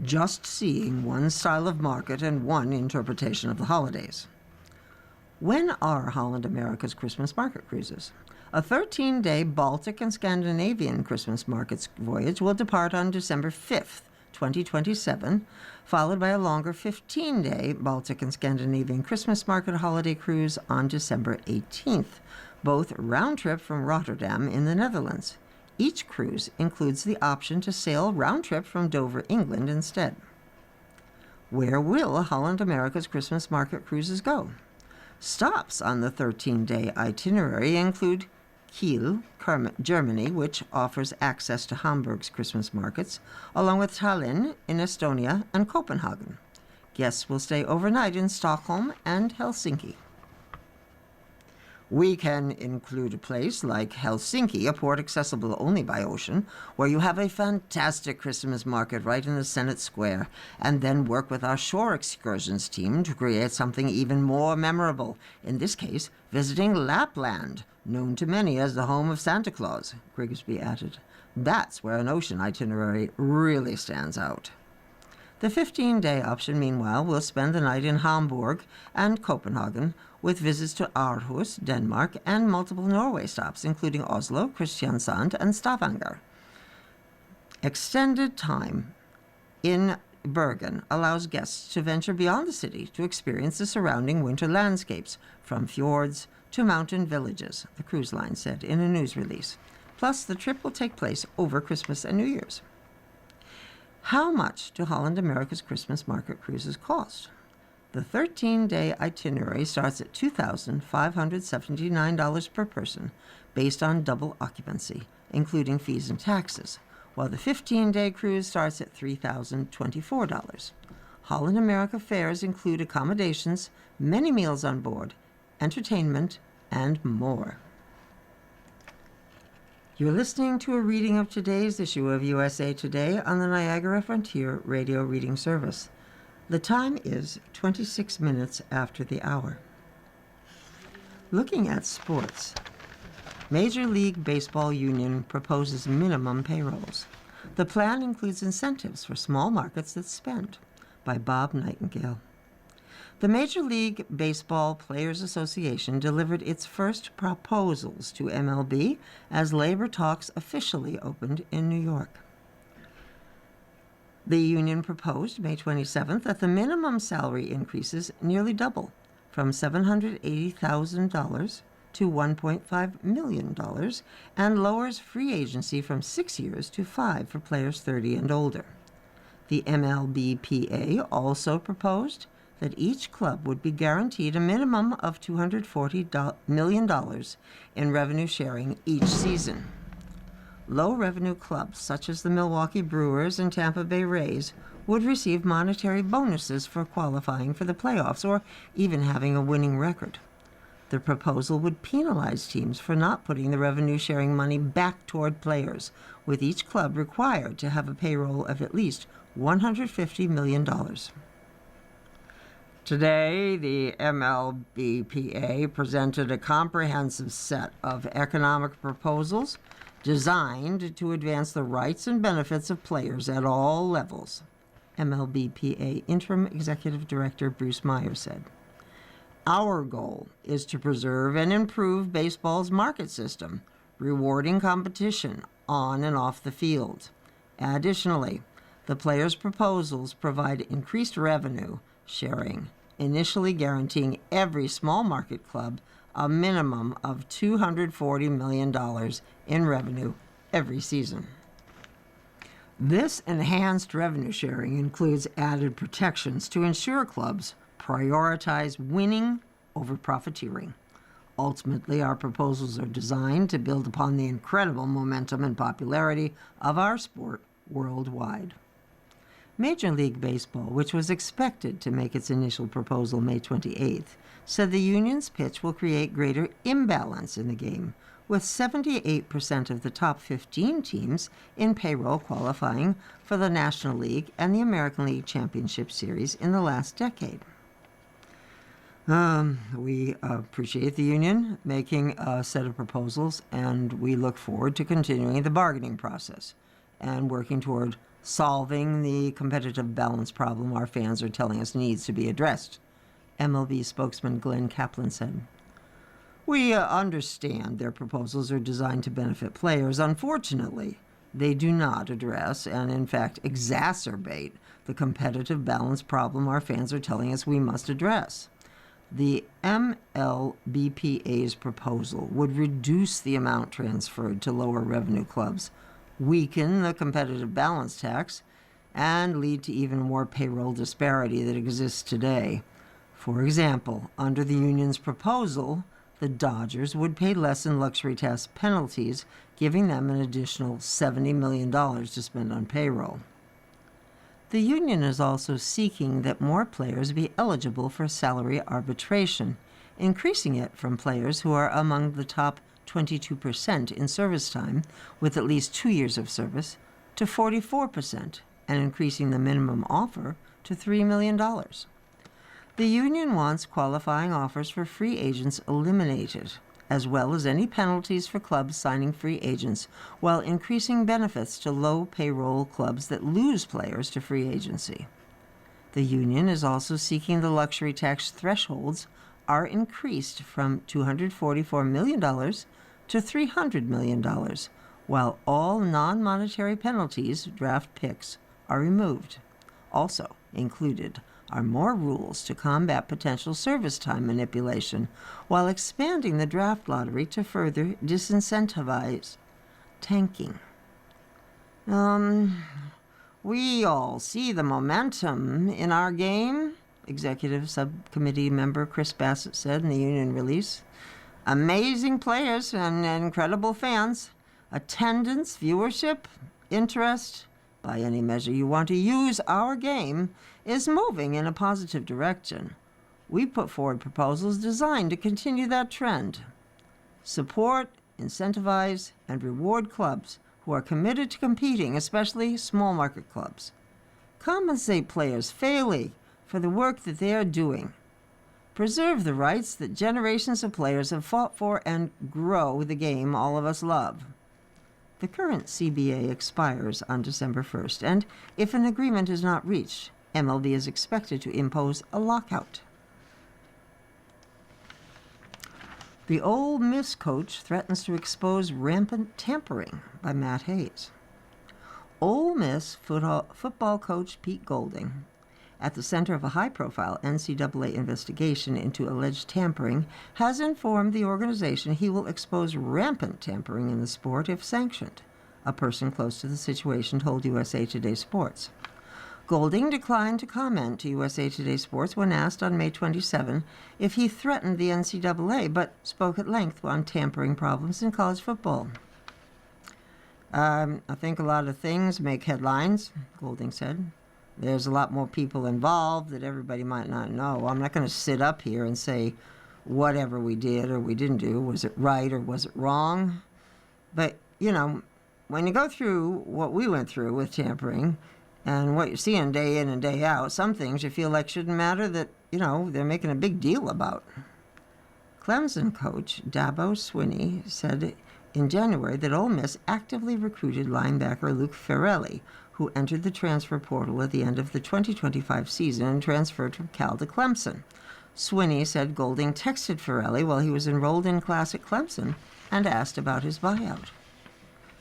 just seeing one style of market and one interpretation of the holidays. When are Holland America's Christmas market cruises? A 13-day Baltic and Scandinavian Christmas markets voyage will depart on December 5th, 2027, followed by a longer 15-day Baltic and Scandinavian Christmas market holiday cruise on December 18th, both round-trip from Rotterdam in the Netherlands. Each cruise includes the option to sail round-trip from Dover, England instead. Where will Holland America's Christmas market cruises go? Stops on the 13-day itinerary include Kiel, Germany, which offers access to Hamburg's Christmas markets, along with Tallinn in Estonia and Copenhagen. Guests will stay overnight in Stockholm and Helsinki. We can include a place like Helsinki, a port accessible only by ocean, where you have a fantastic Christmas market right in the Senate Square, and then work with our shore excursions team to create something even more memorable. In this case, visiting Lapland, known to many as the home of Santa Claus, Grigsby added. That's where an ocean itinerary really stands out. The 15-day option, meanwhile, will spend the night in Hamburg and Copenhagen, with visits to Aarhus, Denmark, and multiple Norway stops, including Oslo, Kristiansand, and Stavanger. Extended time in Bergen allows guests to venture beyond the city to experience the surrounding winter landscapes, from fjords to mountain villages, the cruise line said in a news release. Plus, the trip will take place over Christmas and New Year's. How much do Holland America's Christmas market cruises cost? The 13-day itinerary starts at $2,579 per person, based on double occupancy, including fees and taxes, while the 15-day cruise starts at $3,024. Holland America fares include accommodations, many meals on board, entertainment, and more. You're listening to a reading of today's issue of USA Today on the Niagara Frontier Radio Reading Service. The time is 26 minutes after the hour. Looking at sports, Major League Baseball Union proposes minimum payrolls. The plan includes incentives for small markets that spend, by Bob Nightingale. The Major League Baseball Players Association delivered its first proposals to MLB as labor talks officially opened in New York. The union proposed May 27th that the minimum salary increases nearly double, from $780,000 to $1.5 million, and lowers free agency from 6 years to 5 for players 30 and older. The MLBPA also proposed that each club would be guaranteed a minimum of $240 million in revenue sharing each season. Low-revenue clubs such as the Milwaukee Brewers and Tampa Bay Rays would receive monetary bonuses for qualifying for the playoffs or even having a winning record. The proposal would penalize teams for not putting the revenue-sharing money back toward players, with each club required to have a payroll of at least $150 million. Today, the MLBPA presented a comprehensive set of economic proposals designed to advance the rights and benefits of players at all levels, MLBPA Interim Executive Director Bruce Meyer said. Our goal is to preserve and improve baseball's market system, rewarding competition on and off the field. Additionally, the players' proposals provide increased revenue sharing, initially guaranteeing every small market club a minimum of $240 million in revenue every season. This enhanced revenue sharing includes added protections to ensure clubs prioritize winning over profiteering. Ultimately, our proposals are designed to build upon the incredible momentum and popularity of our sport worldwide. Major League Baseball, which was expected to make its initial proposal May 28th, said the union's pitch will create greater imbalance in the game, with 78% of the top 15 teams in payroll qualifying for the National League and the American League Championship Series in the last decade. We appreciate the union making a set of proposals, and we look forward to continuing the bargaining process and working toward solving the competitive balance problem our fans are telling us needs to be addressed, MLB spokesman Glenn Kaplan said. We understand their proposals are designed to benefit players. Unfortunately, they do not address and, in fact, exacerbate the competitive balance problem our fans are telling us we must address. The MLBPA's proposal would reduce the amount transferred to lower revenue clubs, weaken the competitive balance tax, and lead to even more payroll disparity that exists today. For example, under the union's proposal, the Dodgers would pay less in luxury tax penalties, giving them an additional $70 million to spend on payroll. The union is also seeking that more players be eligible for salary arbitration, increasing it from players who are among the top 22% in service time with at least 2 years of service to 44%, and increasing the minimum offer to $3 million. The union wants qualifying offers for free agents eliminated, as well as any penalties for clubs signing free agents, while increasing benefits to low payroll clubs that lose players to free agency. The union is also seeking the luxury tax thresholds are increased from $244 million to $300 million, while all non-monetary penalties, draft picks, are removed. Also included are more rules to combat potential service time manipulation, while expanding the draft lottery to further disincentivize tanking. We all see the momentum in our game, Executive Subcommittee member Chris Bassett said in the union release. Amazing players and incredible fans. Attendance, viewership, interest, by any measure you want to use, our game is moving in a positive direction. We put forward proposals designed to continue that trend. Support, incentivize, and reward clubs who are committed to competing, especially small market clubs. Compensate players fairly for the work that they are doing. Preserve the rights that generations of players have fought for, and grow the game all of us love. The current CBA expires on December 1st, and if an agreement is not reached, MLB is expected to impose a lockout. The Ole Miss coach threatens to expose rampant tampering by Matt Hayes. Ole Miss football coach Pete Golding, at the center of a high-profile NCAA investigation into alleged tampering, has informed the organization he will expose rampant tampering in the sport if sanctioned, a person close to the situation told USA Today Sports. Golding declined to comment to USA Today Sports when asked on May 27 if he threatened the NCAA, but spoke at length on tampering problems in college football. I think a lot of things make headlines, Golding said. There's a lot more people involved that everybody might not know. I'm not going to sit up here and say whatever we did or we didn't do, was it right or was it wrong? But, when you go through what we went through with tampering and what you're seeing day in and day out, some things you feel like shouldn't matter that, they're making a big deal about. Clemson coach Dabo Swinney said in January that Ole Miss actively recruited linebacker Luke Farrelly, who entered the transfer portal at the end of the 2025 season and transferred from Cal to Clemson. Swinney said Golding texted Farrelly while he was enrolled in class at Clemson and asked about his buyout.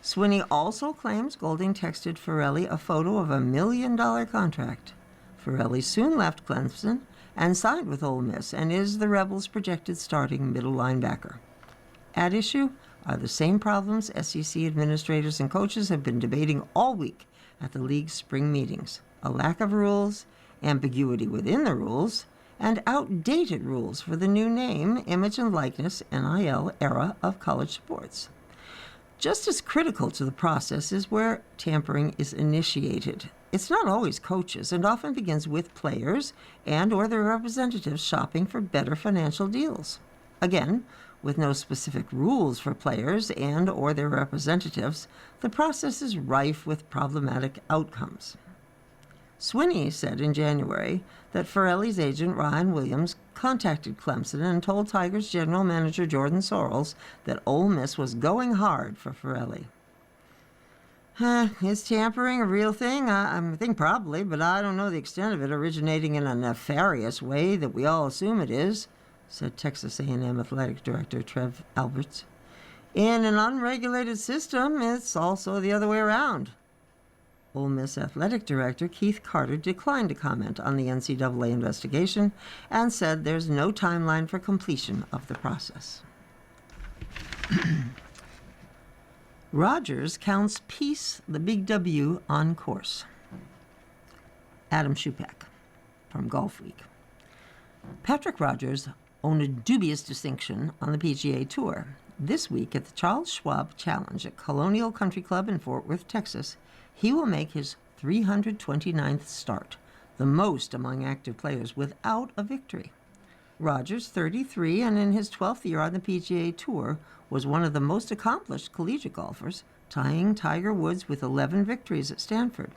Swinney also claims Golding texted Farrelly a photo of $1 million contract. Farrelly soon left Clemson and signed with Ole Miss and is the Rebels' projected starting middle linebacker. At issue are the same problems SEC administrators and coaches have been debating all week at the league's spring meetings: a lack of rules, ambiguity within the rules, and outdated rules for the new name, image, and likeness NIL era of college sports. Just as critical to the process is where tampering is initiated. It's not always coaches, and often begins with players and or their representatives shopping for better financial deals. Again, with no specific rules for players and or their representatives, the process is rife with problematic outcomes. Swinney said in January that Farrelly's agent, Ryan Williams, contacted Clemson and told Tigers general manager Jordan Sorrells that Ole Miss was going hard for Farrelly. Is tampering a real thing? I think probably, but I don't know the extent of it originating in a nefarious way that we all assume it is, said Texas A&M Athletic Director Trev Alberts. In an unregulated system, it's also the other way around. Ole Miss Athletic Director Keith Carter declined to comment on the NCAA investigation and said there's no timeline for completion of the process. Rogers counts Peace, the Big W, on course. Adam Schupak from Golf Week. Patrick Rogers owned a dubious distinction on the PGA Tour. This week at the Charles Schwab Challenge at Colonial Country Club in Fort Worth, Texas, he will make his 329th start, the most among active players without a victory. Rogers, 33, and in his 12th year on the PGA Tour, was one of the most accomplished collegiate golfers, tying Tiger Woods with 11 victories at Stanford.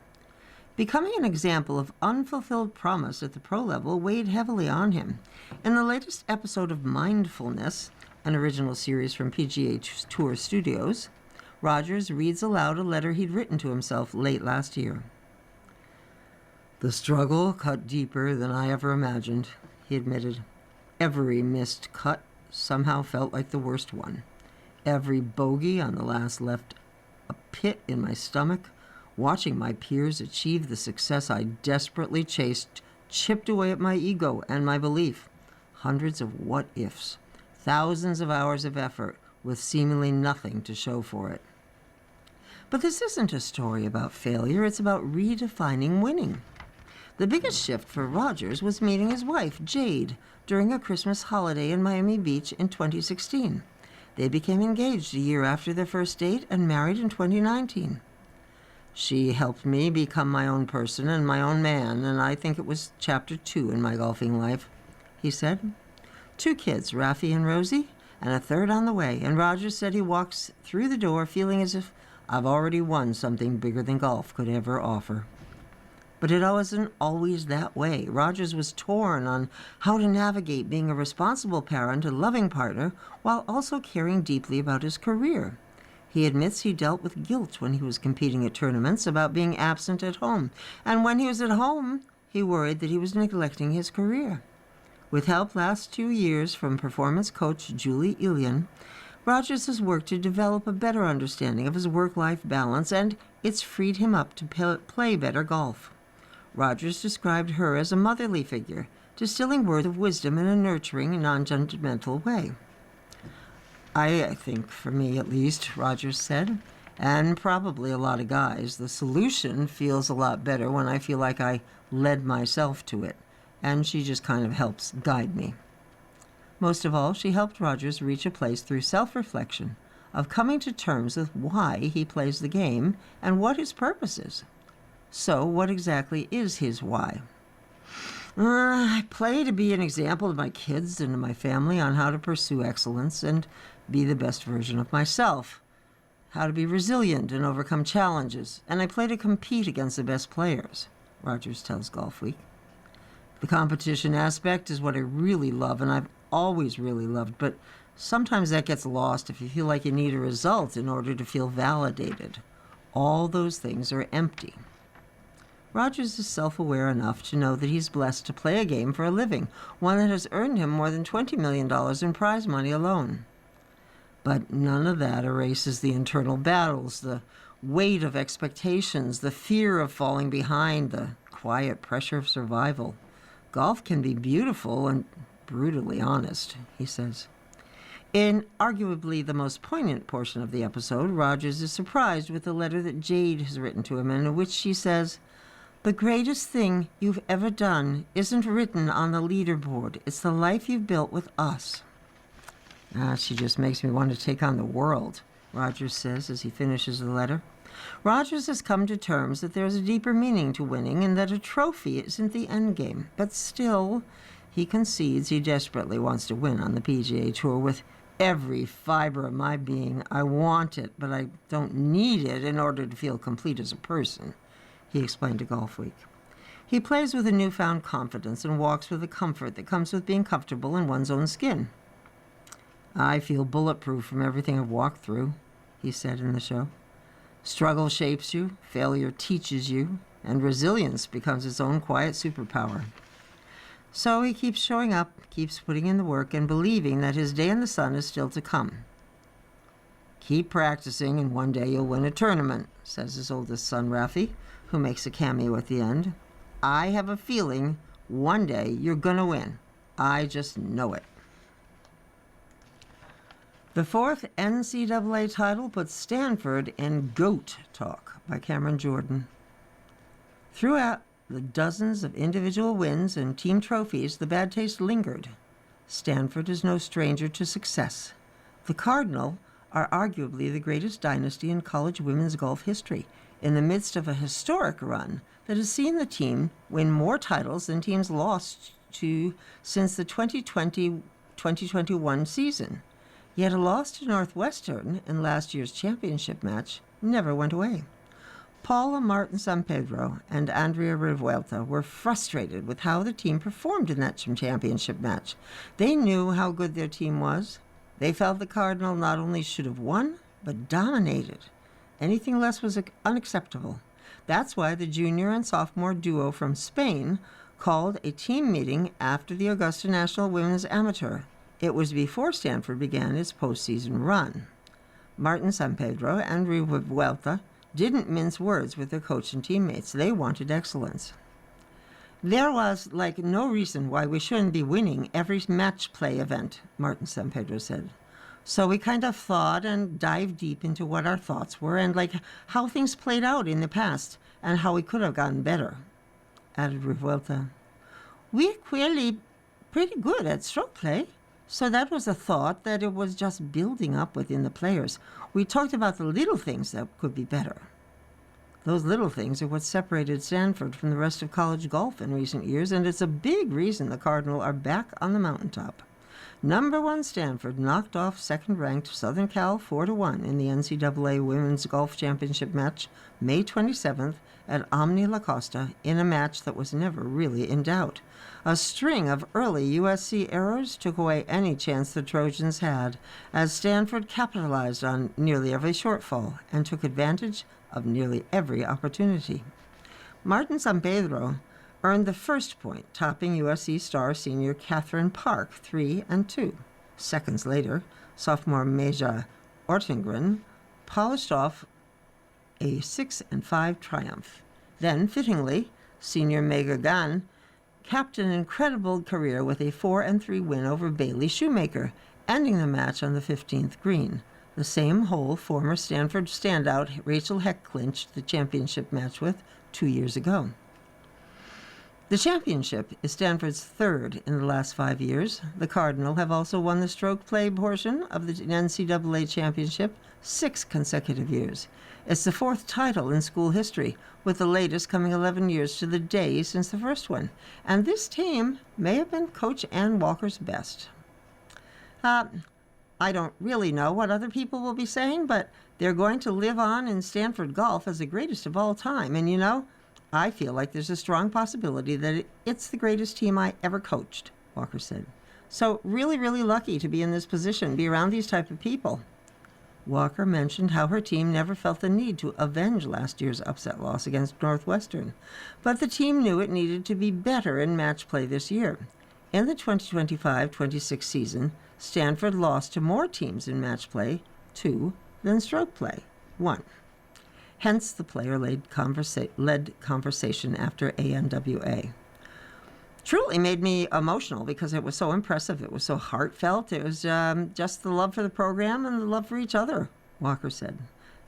Becoming an example of unfulfilled promise at the pro level weighed heavily on him. In the latest episode of Mindfulness, an original series from PGA Tour Studios, Rogers reads aloud a letter he'd written to himself late last year. "The struggle cut deeper than I ever imagined," he admitted. "Every missed cut somehow felt like the worst one. Every bogey on the last left a pit in my stomach. Watching my peers achieve the success I desperately chased chipped away at my ego and my belief. Hundreds of what-ifs, thousands of hours of effort with seemingly nothing to show for it." But this isn't a story about failure, it's about redefining winning. The biggest shift for Rogers was meeting his wife, Jade, during a Christmas holiday in Miami Beach in 2016. They became engaged a year after their first date and married in 2019. "She helped me become my own person and my own man, and I think it was chapter 2 in my golfing life," he said. 2 kids, Rafi and Rosie, and a third on the way, and Rogers said he walks through the door feeling as if I've already won something bigger than golf could ever offer. But it wasn't always that way. Rogers was torn on how to navigate being a responsible parent and loving partner while also caring deeply about his career. He admits he dealt with guilt when he was competing at tournaments about being absent at home, and when he was at home, he worried that he was neglecting his career. With help last 2 years from performance coach Julie Ilian, Rogers has worked to develop a better understanding of his work-life balance, and it's freed him up to play better golf. Rogers described her as a motherly figure, distilling words of wisdom in a nurturing, non-judgmental way. I think, for me at least," Rogers said, "and probably a lot of guys, the solution feels a lot better when I feel like I led myself to it, and she just kind of helps guide me." Most of all, she helped Rogers reach a place through self-reflection of coming to terms with why he plays the game and what his purpose is. So, what exactly is his why? "I play to be an example to my kids and to my family on how to pursue excellence and be the best version of myself, how to be resilient and overcome challenges, and I play to compete against the best players," Rogers tells Golfweek. "The competition aspect is what I really love, and I've always really loved, but sometimes that gets lost if you feel like you need a result in order to feel validated. All those things are empty." Rogers is self-aware enough to know that he's blessed to play a game for a living, one that has earned him more than $20 million in prize money alone. But none of that erases the internal battles, the weight of expectations, the fear of falling behind, the quiet pressure of survival. Golf can be beautiful and brutally honest, he says. In arguably the most poignant portion of the episode, Rogers is surprised with the letter that Jade has written to him, in which she says, "The greatest thing you've ever done isn't written on the leaderboard. It's the life you've built with us." She just makes me want to take on the world, Rogers says as he finishes the letter. Rogers has come to terms that there's a deeper meaning to winning and that a trophy isn't the end game. But still, he concedes he desperately wants to win on the PGA Tour with every fiber of my being. "I want it, but I don't need it in order to feel complete as a person," he explained to Golfweek. He plays with a newfound confidence and walks with the comfort that comes with being comfortable in one's own skin. "I feel bulletproof from everything I've walked through," he said in the show. "Struggle shapes you, failure teaches you, and resilience becomes its own quiet superpower." So he keeps showing up, keeps putting in the work, and believing that his day in the sun is still to come. "Keep practicing, and one day you'll win a tournament," says his oldest son, Rafi, who makes a cameo at the end. "I have a feeling one day you're gonna win. I just know it." The 4th NCAA title puts Stanford in GOAT talk by Cameron Jordan. Throughout the dozens of individual wins and team trophies, the bad taste lingered. Stanford is no stranger to success. The Cardinal are arguably the greatest dynasty in college women's golf history, in the midst of a historic run that has seen the team win more titles than teams lost since the 2020-2021 season. Yet a loss to Northwestern in last year's championship match never went away. Paula Martin Sampedro and Andrea Revuelta were frustrated with how the team performed in that championship match. They knew how good their team was. They felt the Cardinal not only should have won, but dominated. Anything less was unacceptable. That's why the junior and sophomore duo from Spain called a team meeting after the Augusta National Women's Amateur. It was before Stanford began its postseason run. Martin Sampedro and Revuelta didn't mince words with their coach and teammates. They wanted excellence. There was, no reason why we shouldn't be winning every match play event, Martin Sampedro said. So we kind of thought and dived deep into what our thoughts were and, how things played out in the past and how we could have gotten better, added Revuelta. We're clearly pretty good at stroke play. So that was a thought that it was just building up within the players. We talked about the little things that could be better. Those little things are what separated Stanford from the rest of college golf in recent years, and it's a big reason the Cardinal are back on the mountaintop. Number 1 Stanford knocked off second-ranked Southern Cal 4-1 in the NCAA Women's Golf Championship match May 27th at Omni La Costa in a match that was never really in doubt. A string of early USC errors took away any chance the Trojans had, as Stanford capitalized on nearly every shortfall and took advantage of nearly every opportunity. Martin Sampedro earned the first point, topping USC star senior Catherine Park 3-2. Seconds later, sophomore Meja Ortengren polished off a 6-5 triumph. Then, fittingly, senior Mega Gan capped an incredible career with a 4-3 win over Bailey Shoemaker, ending the match on the 15th green. The same hole former Stanford standout Rachel Heck clinched the championship match with 2 years ago. The championship is Stanford's third in the last 5 years. The Cardinal have also won the stroke play portion of the NCAA championship 6 consecutive years. It's the 4th title in school history, with the latest coming 11 years to the day since the first one. And this team may have been Coach Ann Walker's best. I don't really know what other people will be saying, but they're going to live on in Stanford golf as the greatest of all time. And I feel like there's a strong possibility that it's the greatest team I ever coached, Walker said. So really, really lucky to be in this position, be around these type of people. Walker mentioned how her team never felt the need to avenge last year's upset loss against Northwestern, but the team knew it needed to be better in match play this year. In the 2025-26 season, Stanford lost to more teams in match play, 2, than stroke play, 1. Hence the player-led conversation after ANWA. Truly made me emotional because it was so impressive. It was so heartfelt. It was just the love for the program and the love for each other, Walker said.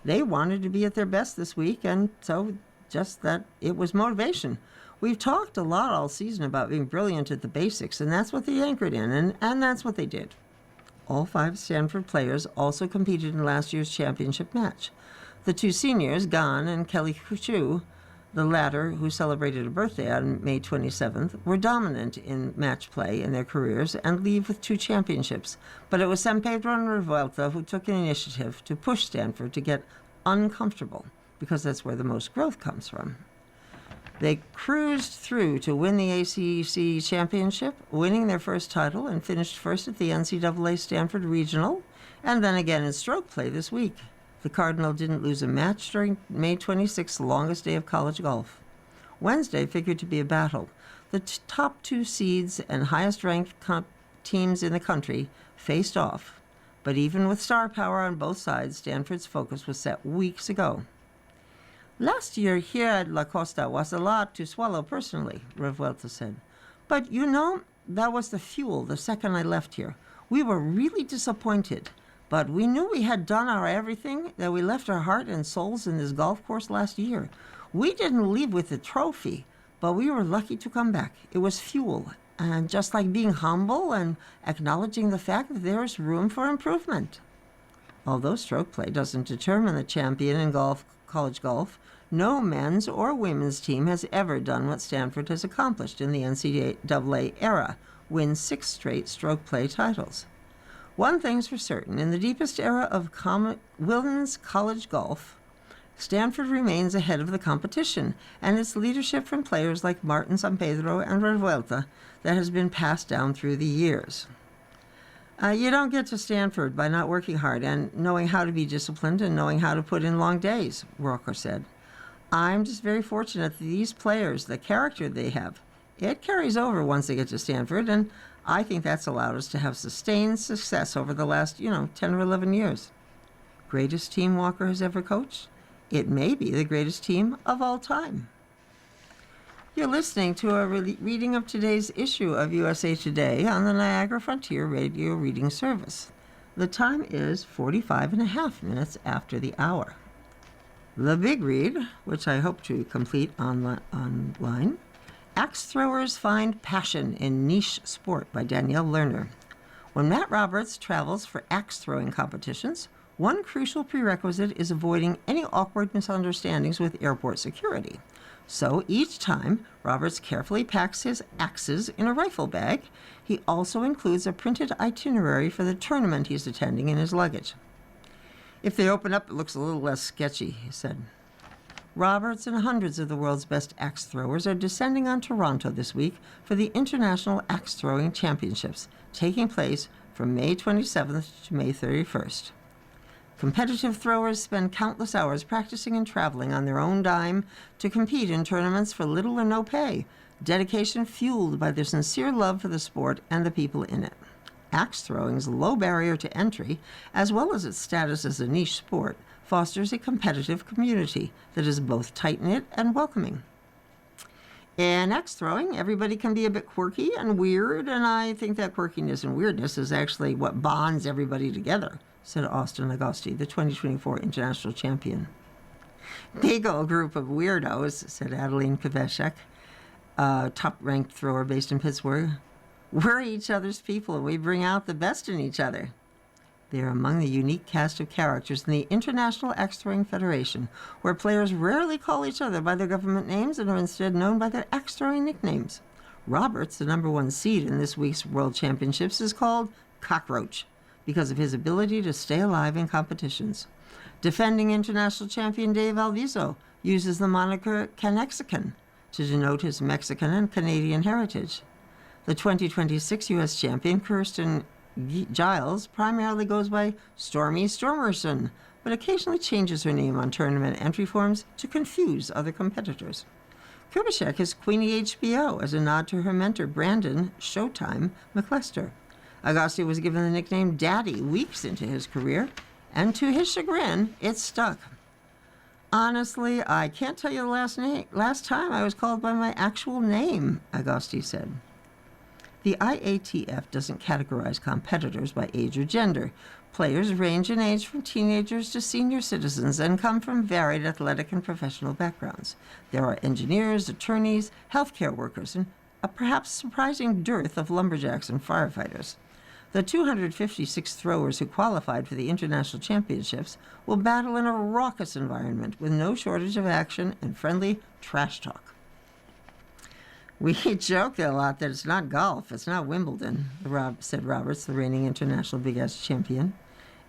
They wanted to be at their best this week, and so just that it was motivation. We've talked a lot all season about being brilliant at the basics, and that's what they anchored in, and that's what they did. All 5 Stanford players also competed in last year's championship match. The 2 seniors, Gan and Kelly Chu, the latter, who celebrated a birthday on May 27th, were dominant in match play in their careers and leave with 2 championships. But it was Sampedro and Revuelta who took an initiative to push Stanford to get uncomfortable, because that's where the most growth comes from. They cruised through to win the ACC championship, winning their first title, and finished first at the NCAA Stanford Regional, and then again in stroke play this week. The Cardinal didn't lose a match during May 26th, the longest day of college golf. Wednesday figured to be a battle. The top 2 seeds and highest-ranked teams in the country faced off. But even with star power on both sides, Stanford's focus was set weeks ago. Last year here at La Costa was a lot to swallow personally, Revuelta said. But that was the fuel the second I left here. We were really disappointed. But we knew we had done our everything, that we left our heart and souls in this golf course last year. We didn't leave with a trophy, but we were lucky to come back. It was fuel, and just like being humble and acknowledging the fact that there is room for improvement. Although stroke play doesn't determine the champion in college golf, No men's or women's team has ever done what Stanford has accomplished in the NCAA era, win 6 straight stroke play titles. One thing's for certain, in the deepest era of women's college golf, Stanford remains ahead of the competition, and its leadership from players like Martin Sampedro and Revuelta that has been passed down through the years. You don't get to Stanford by not working hard and knowing how to be disciplined and knowing how to put in long days, Walker said. I'm just very fortunate that these players, the character they have, it carries over once they get to Stanford, and I think that's allowed us to have sustained success over the last, 10 or 11 years. Greatest team Walker has ever coached? It may be the greatest team of all time. You're listening to a reading of today's issue of USA Today on the Niagara Frontier Radio Reading Service. The time is 45.5 minutes after the hour. The big read, which I hope to complete online, Axe Throwers Find Passion in Niche Sport by Danielle Lerner. When Matt Roberts travels for axe throwing competitions, one crucial prerequisite is avoiding any awkward misunderstandings with airport security. So each time, Roberts carefully packs his axes in a rifle bag. He also includes a printed itinerary for the tournament he's attending in his luggage. If they open up, it looks a little less sketchy, he said. Roberts and hundreds of the world's best axe throwers are descending on Toronto this week for the International Axe Throwing Championships, taking place from May 27th to May 31st. Competitive throwers spend countless hours practicing and traveling on their own dime to compete in tournaments for little or no pay, dedication fueled by their sincere love for the sport and the people in it. Axe throwing's low barrier to entry, as well as its status as a niche sport, fosters a competitive community that is both tight-knit and welcoming. In axe throwing, everybody can be a bit quirky and weird, and I think that quirkiness and weirdness is actually what bonds everybody together, said Austin Agosti, the 2024 international champion. Big old group of weirdos, said Adeline Kveshek, a top-ranked thrower based in Pittsburgh. We're each other's people, and we bring out the best in each other. They are among the unique cast of characters in the International Axe Throwing Federation, where players rarely call each other by their government names and are instead known by their axe throwing nicknames. Roberts, the number 1 seed in this week's World Championships, is called Cockroach because of his ability to stay alive in competitions. Defending international champion Dave Alviso uses the moniker Canexican to denote his Mexican and Canadian heritage. The 2026 U.S. champion, Kirsten Giles, primarily goes by Stormy Stormerson, but occasionally changes her name on tournament entry forms to confuse other competitors. Kubitschek is Queenie HBO as a nod to her mentor, Brandon Showtime McClester. Agosti was given the nickname Daddy weeks into his career, and to his chagrin, it stuck. Honestly, I can't tell you the last time I was called by my actual name, Agosti said. The IATF doesn't categorize competitors by age or gender. Players range in age from teenagers to senior citizens and come from varied athletic and professional backgrounds. There are engineers, attorneys, healthcare workers, and a perhaps surprising dearth of lumberjacks and firefighters. The 256 throwers who qualified for the international championships will battle in a raucous environment with no shortage of action and friendly trash talk. We joke a lot that it's not golf, it's not Wimbledon, said Roberts, the reigning international Big Ass champion.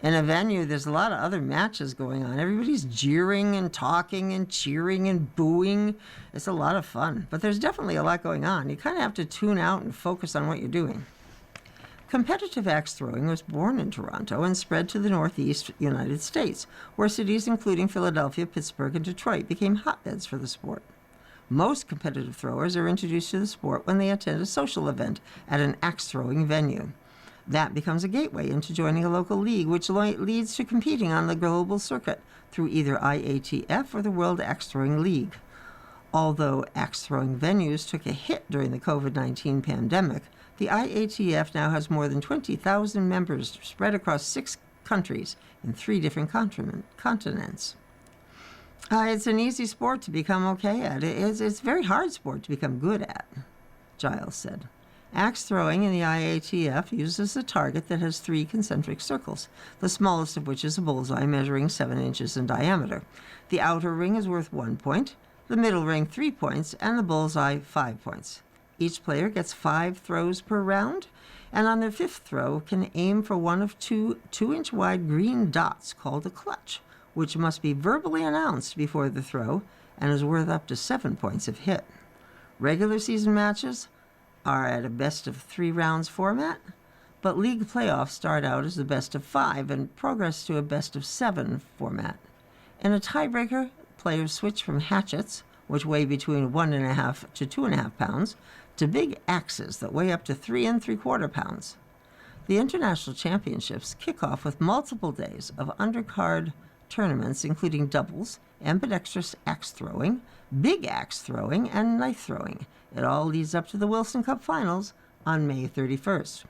In a venue, there's a lot of other matches going on. Everybody's jeering and talking and cheering and booing. It's a lot of fun, but there's definitely a lot going on. You kind of have to tune out and focus on what you're doing. Competitive axe throwing was born in Toronto and spread to the Northeast United States, where cities including Philadelphia, Pittsburgh, and Detroit became hotbeds for the sport. Most competitive throwers are introduced to the sport when they attend a social event at an axe-throwing venue. That becomes a gateway into joining a local league, which leads to competing on the global circuit through either IATF or the World Axe-Throwing League. Although axe-throwing venues took a hit during the COVID-19 pandemic, the IATF now has more than 20,000 members spread across 6 countries in 3 different continents. It's an easy sport to become okay at. It's a very hard sport to become good at, Giles said. Axe throwing in the IATF uses a target that has 3 concentric circles, the smallest of which is a bullseye measuring 7 inches in diameter. The outer ring is worth 1 point, the middle ring 3 points, and the bullseye 5 points. Each player gets 5 throws per round, and on their 5th throw can aim for one of 2 2-inch wide green dots called a clutch, which must be verbally announced before the throw and is worth up to 7 points if hit. Regular season matches are at a best-of-3 rounds format, but league playoffs start out as a best-of-5 and progress to a best-of-7 format. In a tiebreaker, players switch from hatchets, which weigh between 1.5 to 2.5 pounds, to big axes that weigh up to 3 3/4 pounds. The international championships kick off with multiple days of undercard tournaments, including doubles, ambidextrous axe throwing, big axe throwing, and knife throwing. It all leads up to the Wilson Cup finals on May 31st.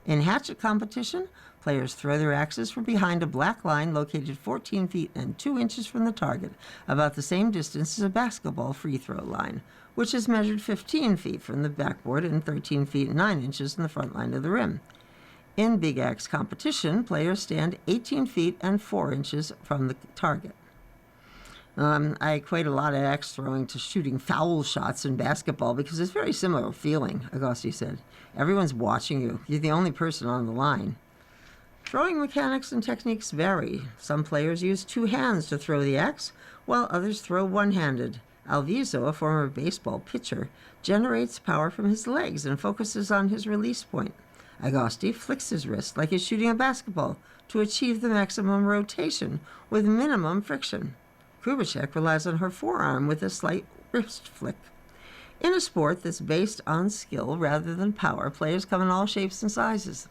In hatchet competition, players throw their axes from behind a black line located 14 feet and 2 inches from the target, about the same distance as a basketball free throw line, which is measured 15 feet from the backboard and 13 feet and 9 inches in the front line of the rim. In big axe competition, players stand 18 feet and 4 inches from the target. I equate a lot of axe throwing to shooting foul shots in basketball because it's a very similar feeling, Agosti said. Everyone's watching you. You're the only person on the line. Throwing mechanics and techniques vary. Some players use 2 hands to throw the axe, while others throw one-handed. Alviso, a former baseball pitcher, generates power from his legs and focuses on his release point. Agosti flicks his wrist like he's shooting a basketball to achieve the maximum rotation with minimum friction. Kubitschek relies on her forearm with a slight wrist flick. In a sport that's based on skill rather than power, players come in all shapes and sizes.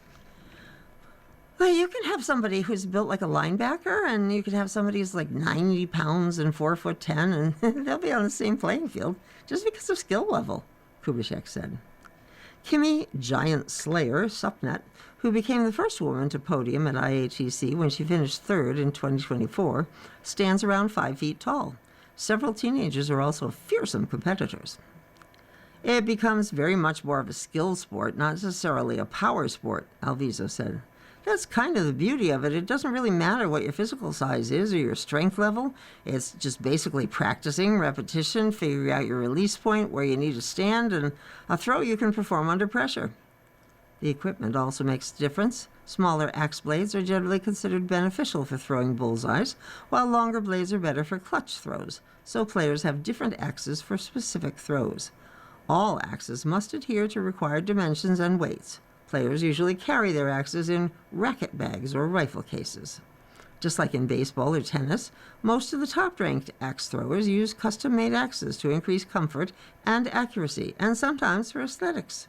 Well, you can have somebody who's built like a linebacker, and you can have somebody who's like 90 pounds and 4'10", and they'll be on the same playing field just because of skill level, Kubitschek said. Kimi Giant Slayer Supnet, who became the first woman to podium at IATC when she finished 3rd in 2024, stands around 5 feet tall. Several teenagers are also fearsome competitors. It becomes very much more of a skill sport, not necessarily a power sport, Alviso said. That's kind of the beauty of it. It doesn't really matter what your physical size is or your strength level. It's just basically practicing, repetition, figuring out your release point, where you need to stand, and a throw you can perform under pressure. The equipment also makes a difference. Smaller axe blades are generally considered beneficial for throwing bullseyes, while longer blades are better for clutch throws, so players have different axes for specific throws. All axes must adhere to required dimensions and weights. Players usually carry their axes in racket bags or rifle cases. Just like in baseball or tennis, most of the top-ranked axe throwers use custom-made axes to increase comfort and accuracy, and sometimes for aesthetics.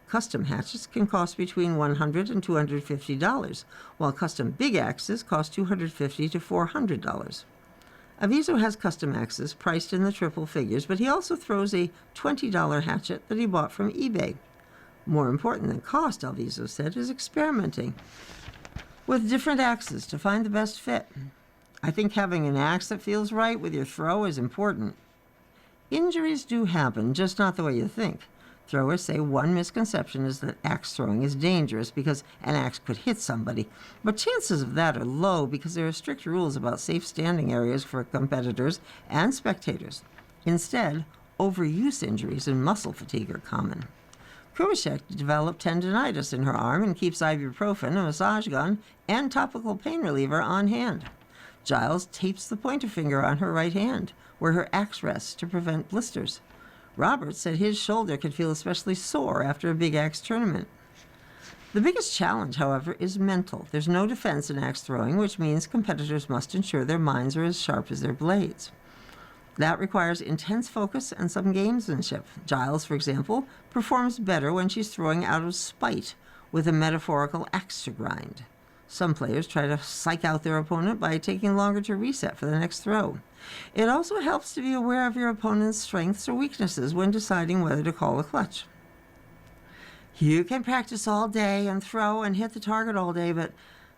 Custom hatchets can cost between $100 and $250, while custom big axes cost $250 to $400. Aviso has custom axes priced in the triple figures, but he also throws a $20 hatchet that he bought from eBay. More important than cost, Alviso said, is experimenting with different axes to find the best fit. I think having an axe that feels right with your throw is important. Injuries do happen, just not the way you think. Throwers say one misconception is that axe throwing is dangerous because an axe could hit somebody, but chances of that are low because there are strict rules about safe standing areas for competitors and spectators. Instead, overuse injuries and muscle fatigue are common. Kubitschek developed tendinitis in her arm and keeps ibuprofen, a massage gun, and topical pain reliever on hand. Giles tapes the pointer finger on her right hand, where her axe rests, to prevent blisters. Roberts said his shoulder could feel especially sore after a big axe tournament. The biggest challenge, however, is mental. There's no defense in axe throwing, which means competitors must ensure their minds are as sharp as their blades. That requires intense focus and some gamesmanship. Giles, for example, performs better when she's throwing out of spite with a metaphorical axe to grind. Some players try to psych out their opponent by taking longer to reset for the next throw. It also helps to be aware of your opponent's strengths or weaknesses when deciding whether to call a clutch. You can practice all day and throw and hit the target all day, but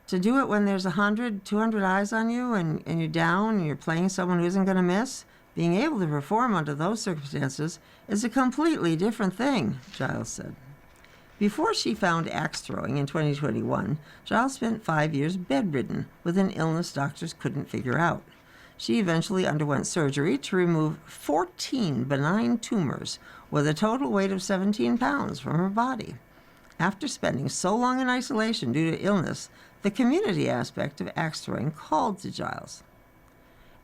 to do it when there's 100, 200 eyes on you and you're down and you're playing someone who isn't going to miss, being able to perform under those circumstances is a completely different thing, Giles said. Before she found axe throwing in 2021, Giles spent 5 years bedridden with an illness doctors couldn't figure out. She eventually underwent surgery to remove 14 benign tumors with a total weight of 17 pounds from her body. After spending so long in isolation due to illness, the community aspect of axe throwing called to Giles.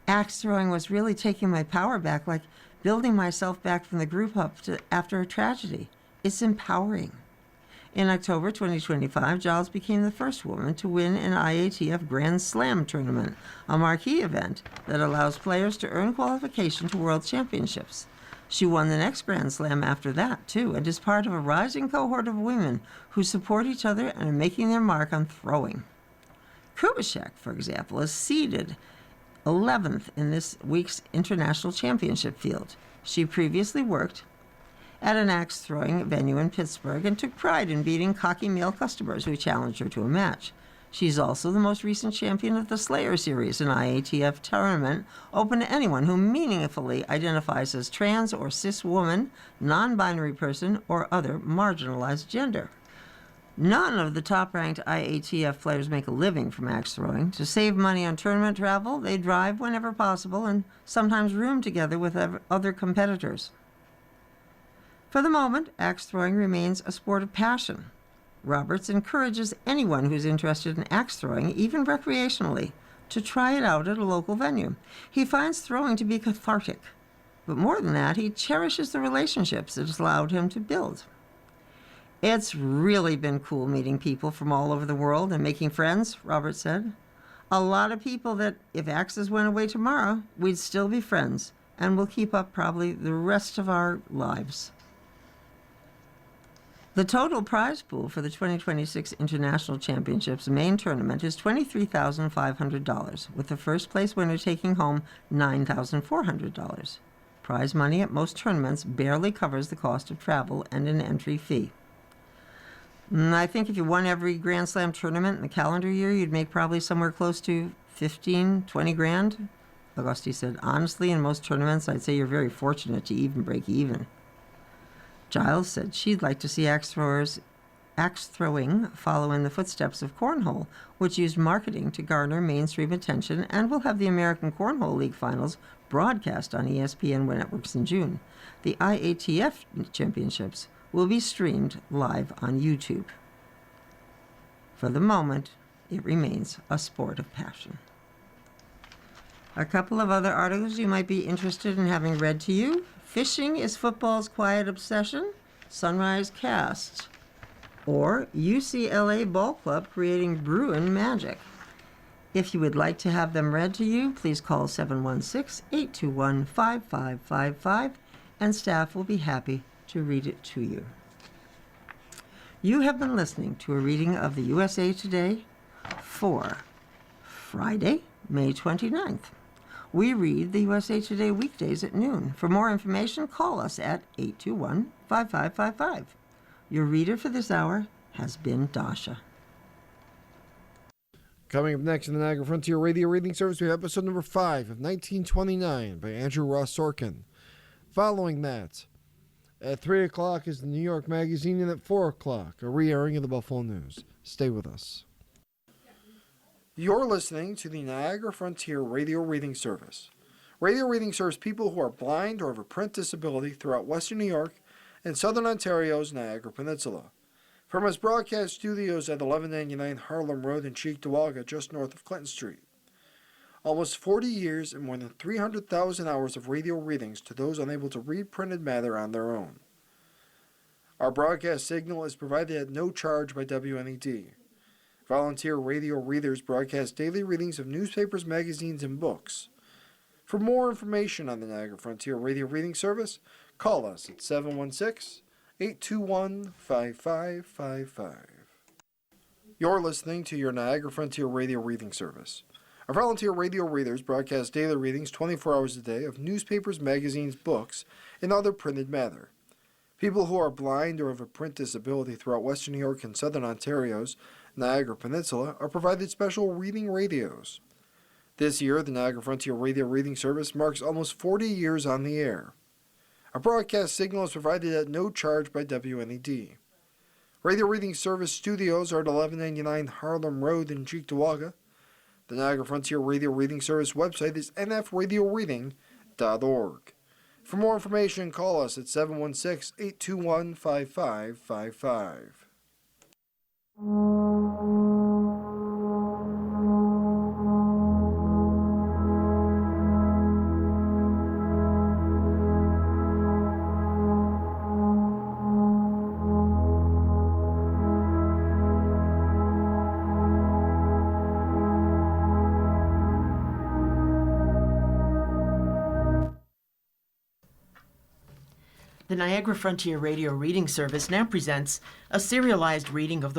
Axe throwing was really taking my power back, like building myself back from the group up after a tragedy. It's empowering. In October 2025, Giles became the first woman to win an IATF Grand Slam tournament, a marquee event that allows players to earn qualification to World Championships. She won the next Grand Slam after that, too, and is part of a rising cohort of women who support each other and are making their mark on throwing. Kubitschek, for example, is seeded 11th in this week's international championship field. She previously worked at an axe throwing venue in Pittsburgh and took pride in beating cocky male customers who challenged her to a match. She's also the most recent champion of the Slayer Series, an IATF tournament open to anyone who meaningfully identifies as trans or cis woman, non-binary person, or other marginalized gender. None of the top-ranked IATF players make a living from axe throwing. To save money on tournament travel, they drive whenever possible and sometimes room together with other competitors. For the moment, axe throwing remains a sport of passion. Roberts encourages anyone who's interested in axe throwing, even recreationally, to try it out at a local venue. He finds throwing to be cathartic, but more than that, he cherishes the relationships it has allowed him to build. It's really been cool meeting people from all over the world and making friends, Roberts said. A lot of people that, if axes went away tomorrow, we'd still be friends, and we'll keep up probably the rest of our lives. The total prize pool for the 2026 International Championships main tournament is $23,500, with the first place winner taking home $9,400. Prize money at most tournaments barely covers the cost of travel and an entry fee. I think if you won every Grand Slam tournament in the calendar year, you'd make probably somewhere close to 15, 20 grand. Augusti said, honestly, in most tournaments, I'd say you're very fortunate to even break even. Giles said she'd like to see axe throwing follow in the footsteps of cornhole, which used marketing to garner mainstream attention and will have the American Cornhole League finals broadcast on ESPN networks in June. The IATF championships will be streamed live on YouTube. For the moment, it remains a sport of passion. A couple of other articles you might be interested in having read to you. Fishing is football's quiet obsession, Sunrise Cast, or UCLA Ball Club creating Bruin magic. If you would like to have them read to you, please call 716-821-5555, and staff will be happy to read it to you. You have been listening to a reading of the USA Today for Friday, May 29th. We read the USA Today weekdays at noon. For more information, call us at 821-5555. Your reader for this hour has been Dasha. Coming up next in the Niagara Frontier Radio Reading Service, we have episode number 5 of 1929 by Andrew Ross Sorkin. Following that, at 3 o'clock is the New York Magazine, and at 4 o'clock, a re-airing of the Buffalo News. Stay with us. You're listening to the Niagara Frontier Radio Reading Service. Radio Reading serves people who are blind or have a print disability throughout Western New York and Southern Ontario's Niagara Peninsula. From its broadcast studios at 1199 Harlem Road in Cheektowaga, just north of Clinton Street. Almost 40 years and more than 300,000 hours of radio readings to those unable to read printed matter on their own. Our broadcast signal is provided at no charge by WNED. Volunteer radio readers broadcast daily readings of newspapers, magazines, and books. For more information on the Niagara Frontier Radio Reading Service, call us at 716-821-5555. You're listening to your Niagara Frontier Radio Reading Service. Our volunteer radio readers broadcast daily readings 24 hours a day of newspapers, magazines, books, and other printed matter. People who are blind or have a print disability throughout Western New York and Southern Ontario's Niagara Peninsula are provided special reading radios. This year, the Niagara Frontier Radio Reading Service marks almost 40 years on the air. Our broadcast signal is provided at no charge by WNED. Radio Reading Service studios are at 1199 Harlem Road in Cheektowaga. The Niagara Frontier Radio Reading Service website is nfradioreading.org. For more information, call us at 716-821-5555. The Niagara Frontier Radio Reading Service now presents a serialized reading of the